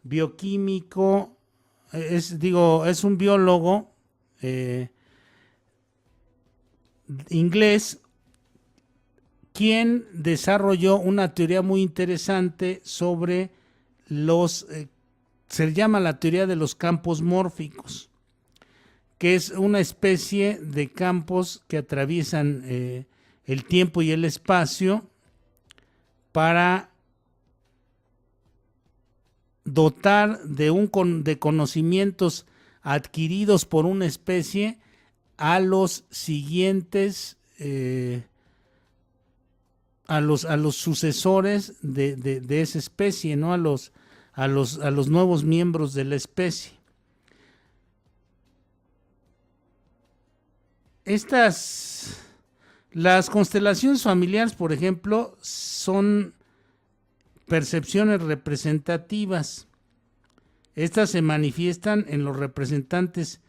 bioquímico, es un biólogo inglés, quien desarrolló una teoría muy interesante sobre se llama la teoría de los campos mórficos, que es una especie de campos que atraviesan el tiempo y el espacio para dotar de conocimientos adquiridos por una especie a los siguientes, a los sucesores de esa especie, ¿no? A los nuevos miembros de la especie. Las constelaciones familiares, por ejemplo, son percepciones representativas. Estas se manifiestan en los representantes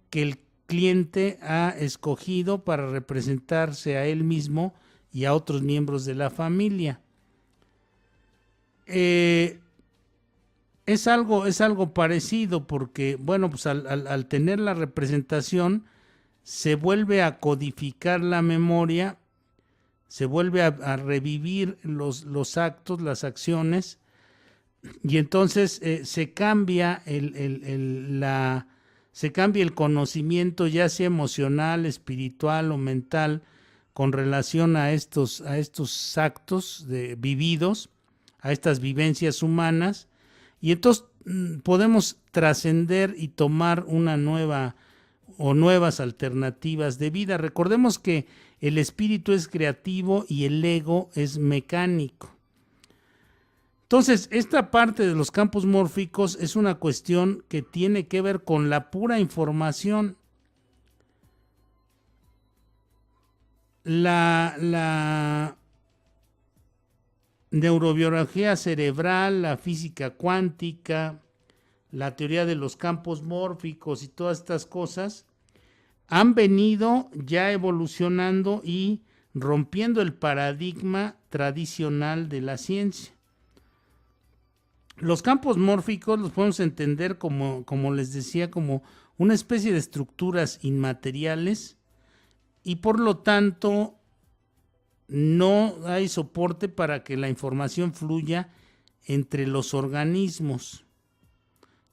que el cliente ha escogido para representarse a él mismo y a otros miembros de la familia. Es algo parecido, porque, bueno, pues al tener la representación, se vuelve a codificar la memoria, se vuelve a revivir los actos, las acciones, y entonces se cambia el conocimiento, ya sea emocional, espiritual o mental, con relación a estos actos vividos, a estas vivencias humanas, y entonces podemos trascender y tomar una nueva o nuevas alternativas de vida. Recordemos que el espíritu es creativo y el ego es mecánico. Entonces, esta parte de los campos mórficos es una cuestión que tiene que ver con la pura información. La neurobiología cerebral, la física cuántica, la teoría de los campos mórficos y todas estas cosas han venido ya evolucionando y rompiendo el paradigma tradicional de la ciencia. Los campos mórficos los podemos entender como les decía, como una especie de estructuras inmateriales y por lo tanto no hay soporte para que la información fluya entre los organismos.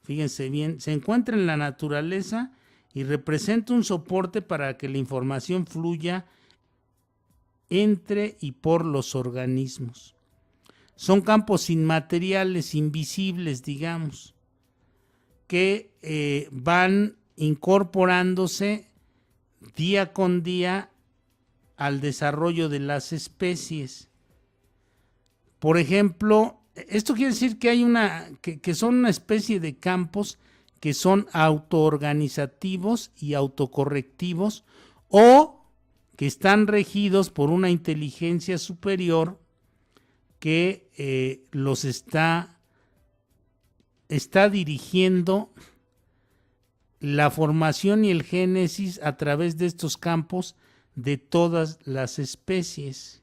Fíjense bien, se encuentra en la naturaleza y representa un soporte para que la información fluya entre y por los organismos. Son campos inmateriales, invisibles, digamos, que van incorporándose día con día al desarrollo de las especies. Por ejemplo, esto quiere decir que hay que son una especie de campos que son autoorganizativos y autocorrectivos o que están regidos por una inteligencia superior que los está dirigiendo la formación y el génesis a través de estos campos de todas las especies.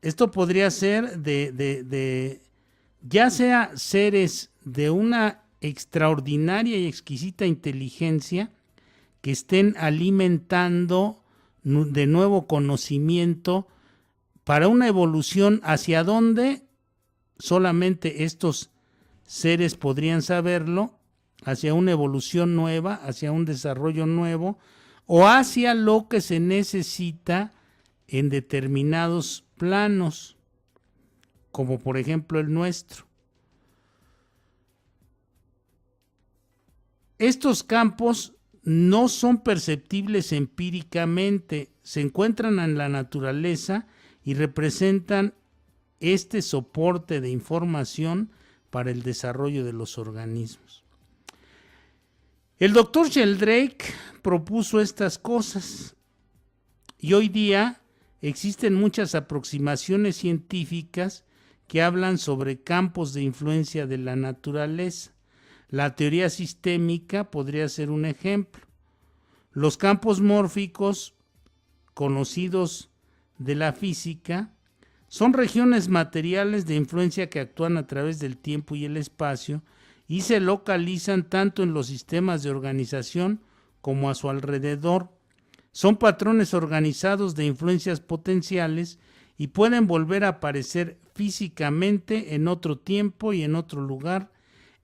Esto podría ser ya sea seres de una extraordinaria y exquisita inteligencia que estén alimentando de nuevo conocimiento para una evolución hacia donde solamente estos seres podrían saberlo, hacia una evolución nueva, hacia un desarrollo nuevo o hacia lo que se necesita en determinados planos, como por ejemplo el nuestro. Estos campos no son perceptibles empíricamente, se encuentran en la naturaleza y representan este soporte de información para el desarrollo de los organismos. El doctor Sheldrake propuso estas cosas y hoy día existen muchas aproximaciones científicas que hablan sobre campos de influencia de la naturaleza. La teoría sistémica podría ser un ejemplo. Los campos mórficos, conocidos de la física, son regiones materiales de influencia que actúan a través del tiempo y el espacio y se localizan tanto en los sistemas de organización como a su alrededor. Son patrones organizados de influencias potenciales y pueden volver a aparecer físicamente en otro tiempo y en otro lugar,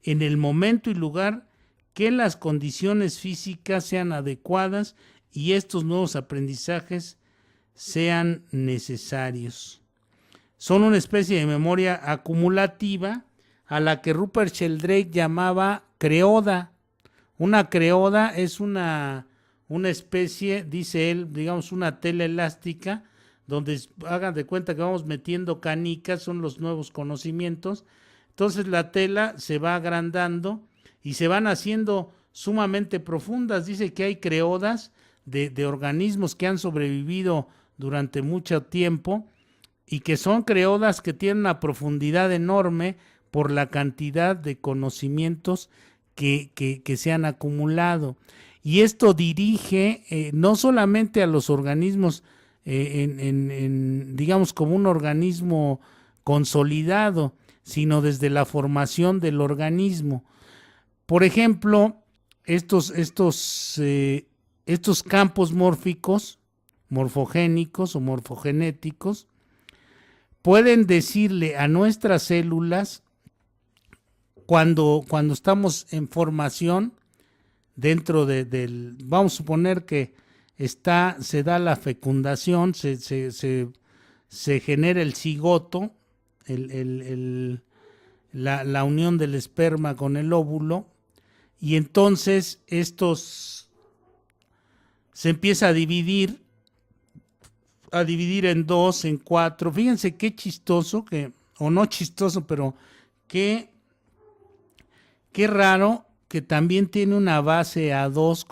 en el momento y lugar que las condiciones físicas sean adecuadas y estos nuevos aprendizajes sean necesarios. Son una especie de memoria acumulativa a la que Rupert Sheldrake llamaba creoda. Una creoda es una especie, dice él, digamos una tela elástica, donde hagan de cuenta que vamos metiendo canicas, son los nuevos conocimientos. Entonces la tela se va agrandando y se van haciendo sumamente profundas. Dice que hay creodas de organismos que han sobrevivido durante mucho tiempo y que son creodas que tienen una profundidad enorme por la cantidad de conocimientos que se han acumulado. Y esto dirige no solamente a los organismos digamos como un organismo consolidado, sino desde la formación del organismo. Por ejemplo, estos campos mórficos, morfogénicos o morfogenéticos, pueden decirle a nuestras células, cuando estamos en formación, dentro del, vamos a suponer que se da la fecundación, se genera el cigoto, la unión del esperma con el óvulo, y entonces estos se empieza a dividir en 2, en 4. Fíjense qué chistoso, o no chistoso, pero qué raro que también tiene una base A2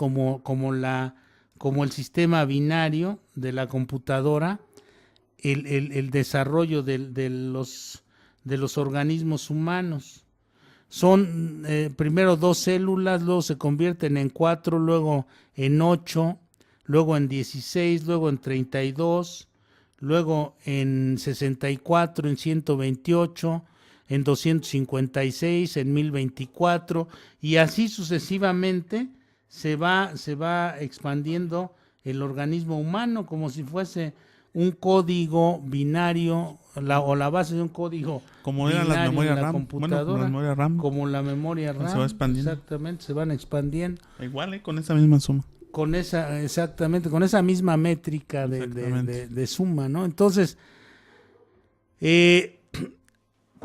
como el sistema binario de la computadora, el desarrollo de los organismos humanos. Son primero 2 células, luego se convierten en 4, luego en 8, luego en 16, luego en 32, luego en 64, en 128, en 256, en 1024, y así sucesivamente se va expandiendo el organismo humano como si fuese un código binario, o la base de un código como binario eran las memorias en la RAM. computadora, Como la memoria RAM. Se va expandiendo. Exactamente, se van expandiendo. Igual, con esa misma suma. Con esa misma métrica de suma, ¿no? Entonces,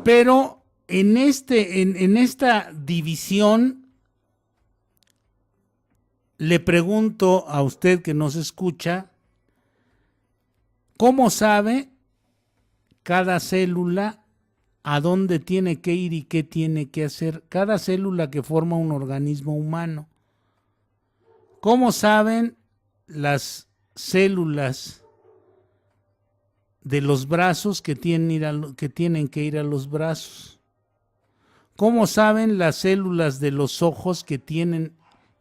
pero en esta división, le pregunto a usted que nos escucha, ¿cómo sabe cada célula a dónde tiene que ir y qué tiene que hacer? Cada célula que forma un organismo humano. ¿Cómo saben las células de los brazos que tienen que ir a los brazos? ¿Cómo saben las células de los ojos que tienen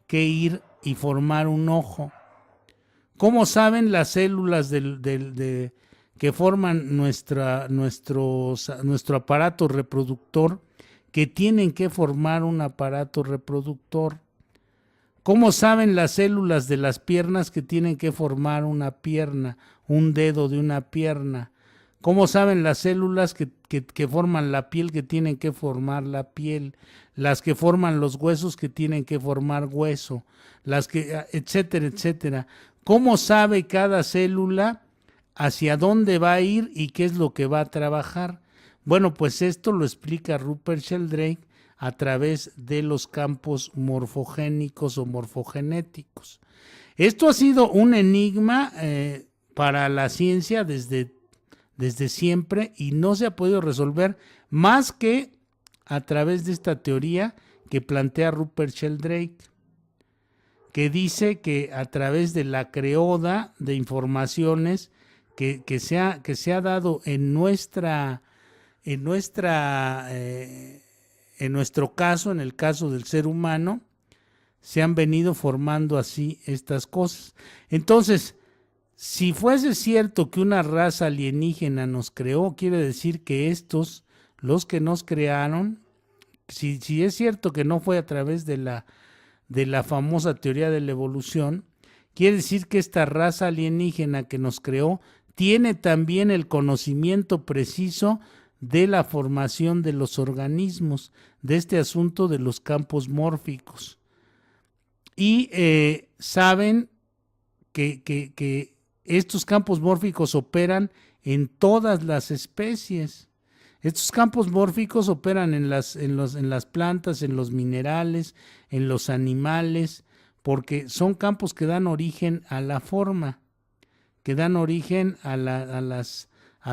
que ir y formar un ojo? ¿Cómo saben las células que forman nuestro aparato reproductor que tienen que formar un aparato reproductor? ¿Cómo saben las células de las piernas que tienen que formar una pierna, un dedo de una pierna? ¿Cómo saben las células que forman la piel que tienen que formar la piel? Las que forman los huesos que tienen que formar hueso, etcétera, etcétera. ¿Cómo sabe cada célula hacia dónde va a ir y qué es lo que va a trabajar? Bueno, pues esto lo explica Rupert Sheldrake a través de los campos morfogénicos o morfogenéticos. Esto ha sido un enigma para la ciencia desde siempre, y no se ha podido resolver más que a través de esta teoría que plantea Rupert Sheldrake, que dice que a través de la creoda de informaciones que se ha dado en nuestro caso, en el caso del ser humano, se han venido formando así estas cosas. Entonces, si fuese cierto que una raza alienígena nos creó, quiere decir que los que nos crearon, si es cierto que no fue a través de la famosa teoría de la evolución, quiere decir que esta raza alienígena que nos creó tiene también el conocimiento preciso de la formación de los organismos, de este asunto de los campos mórficos. Y saben que estos campos mórficos operan en todas las especies. Estos campos mórficos operan en las plantas, en los minerales, en los animales, porque son campos que dan origen a la forma, que dan origen a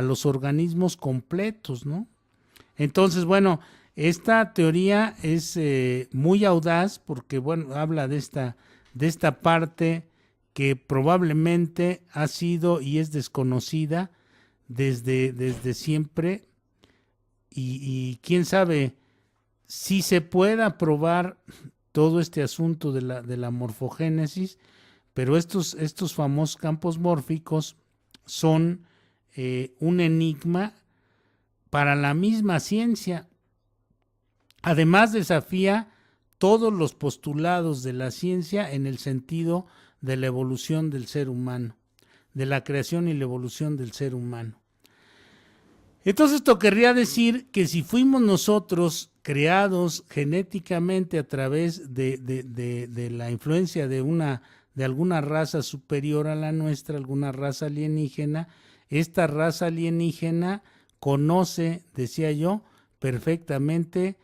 los organismos completos, ¿no? Entonces, bueno, esta teoría es muy audaz porque, bueno, habla de esta parte que probablemente ha sido y es desconocida desde siempre, y quién sabe si se pueda probar todo este asunto de la morfogénesis, pero estos famosos campos mórficos son un enigma para la misma ciencia. Además, desafía todos los postulados de la ciencia en el sentido de la evolución del ser humano, de la creación y la evolución del ser humano. Entonces, esto querría decir que si fuimos nosotros creados genéticamente a través de la influencia de alguna raza superior a la nuestra, alguna raza alienígena, esta raza alienígena conoce, decía yo, perfectamente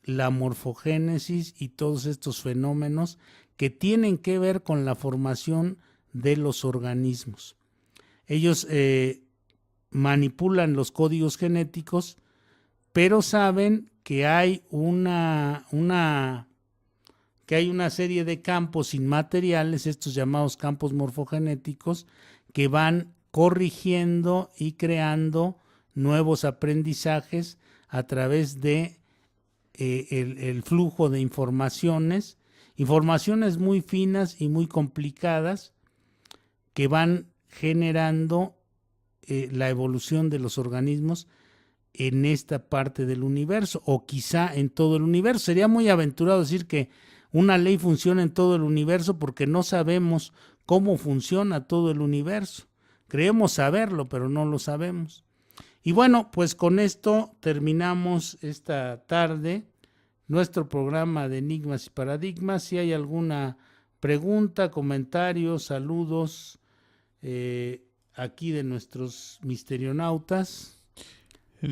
la morfogénesis y todos estos fenómenos que tienen que ver con la formación de los organismos. Ellos manipulan los códigos genéticos, pero saben que hay una serie de campos inmateriales, estos llamados campos morfogenéticos, que van corrigiendo y creando nuevos aprendizajes a través de el flujo de informaciones muy finas y muy complicadas que van generando la evolución de los organismos en esta parte del universo, o quizá en todo el universo. Sería muy aventurado decir que una ley funciona en todo el universo porque no sabemos cómo funciona todo el universo. Creemos saberlo, pero no lo sabemos. Y bueno, pues con esto terminamos esta tarde nuestro programa de Enigmas y Paradigmas. Si hay alguna pregunta, comentario, saludos aquí de nuestros misterionautas,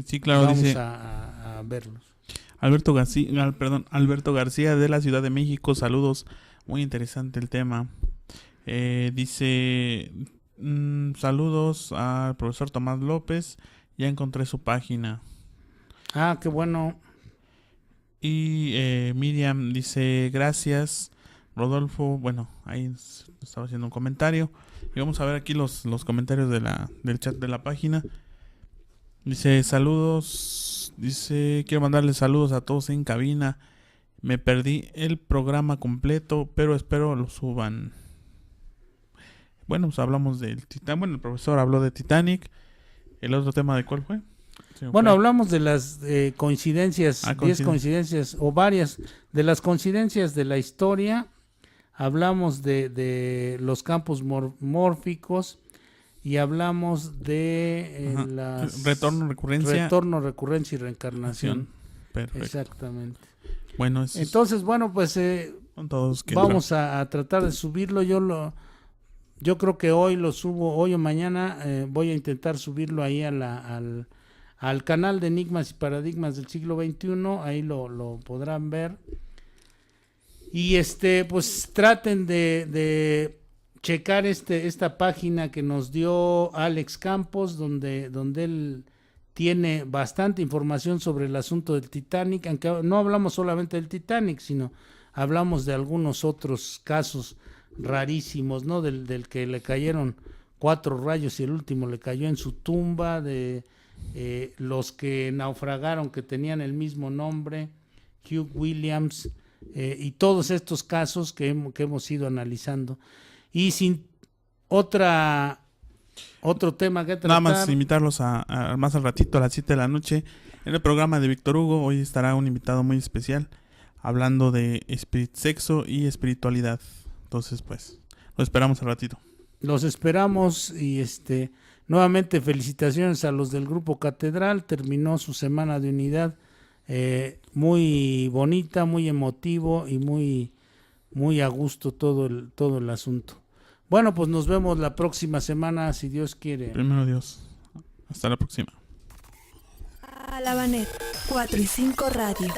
sí, claro, vamos dice a verlos. Alberto García de la Ciudad de México, saludos, muy interesante el tema. Dice saludos al profesor Tomás López, ya encontré su página. Ah, qué bueno. Y Miriam dice gracias, Rodolfo. Bueno, ahí estaba haciendo un comentario. Y vamos a ver aquí los comentarios del chat de la página. Dice saludos, dice quiero mandarles saludos a todos en cabina. Me perdí el programa completo, pero espero lo suban. Bueno, pues hablamos del Titanic. Bueno, el profesor habló de Titanic. ¿El otro tema de cuál fue? Bueno, hablamos de las coincidencias, 10 coincidencias o varias de las coincidencias de la historia. Hablamos de los campos mórficos y hablamos de retorno, recurrencia y reencarnación. Perfecto. Exactamente. Bueno, entonces, bueno, pues vamos a tratar de subirlo. Yo creo que hoy lo subo, hoy o mañana voy a intentar subirlo ahí al canal de Enigmas y Paradigmas del siglo XXI, ahí lo podrán ver. Y pues traten de checar esta página que nos dio Alex Campos, donde él tiene bastante información sobre el asunto del Titanic, aunque no hablamos solamente del Titanic, sino hablamos de algunos otros casos rarísimos, ¿no? Del que le cayeron 4 rayos y el último le cayó en su tumba, de los que naufragaron que tenían el mismo nombre, Hugh Williams, y todos estos casos que hemos ido analizando. Y sin otro tema que tratar. Nada más invitarlos a más al ratito, a las 7 de la noche, en el programa de Víctor Hugo. Hoy estará un invitado muy especial hablando de sexo y espiritualidad. Entonces, pues, lo esperamos al ratito. Los esperamos y nuevamente felicitaciones a los del Grupo Catedral. Terminó su semana de unidad muy bonita, muy emotivo y muy a gusto todo el asunto. Bueno, pues nos vemos la próxima semana, si Dios quiere. Primero Dios. Hasta la próxima. Alabanet 4 y 5 Radio.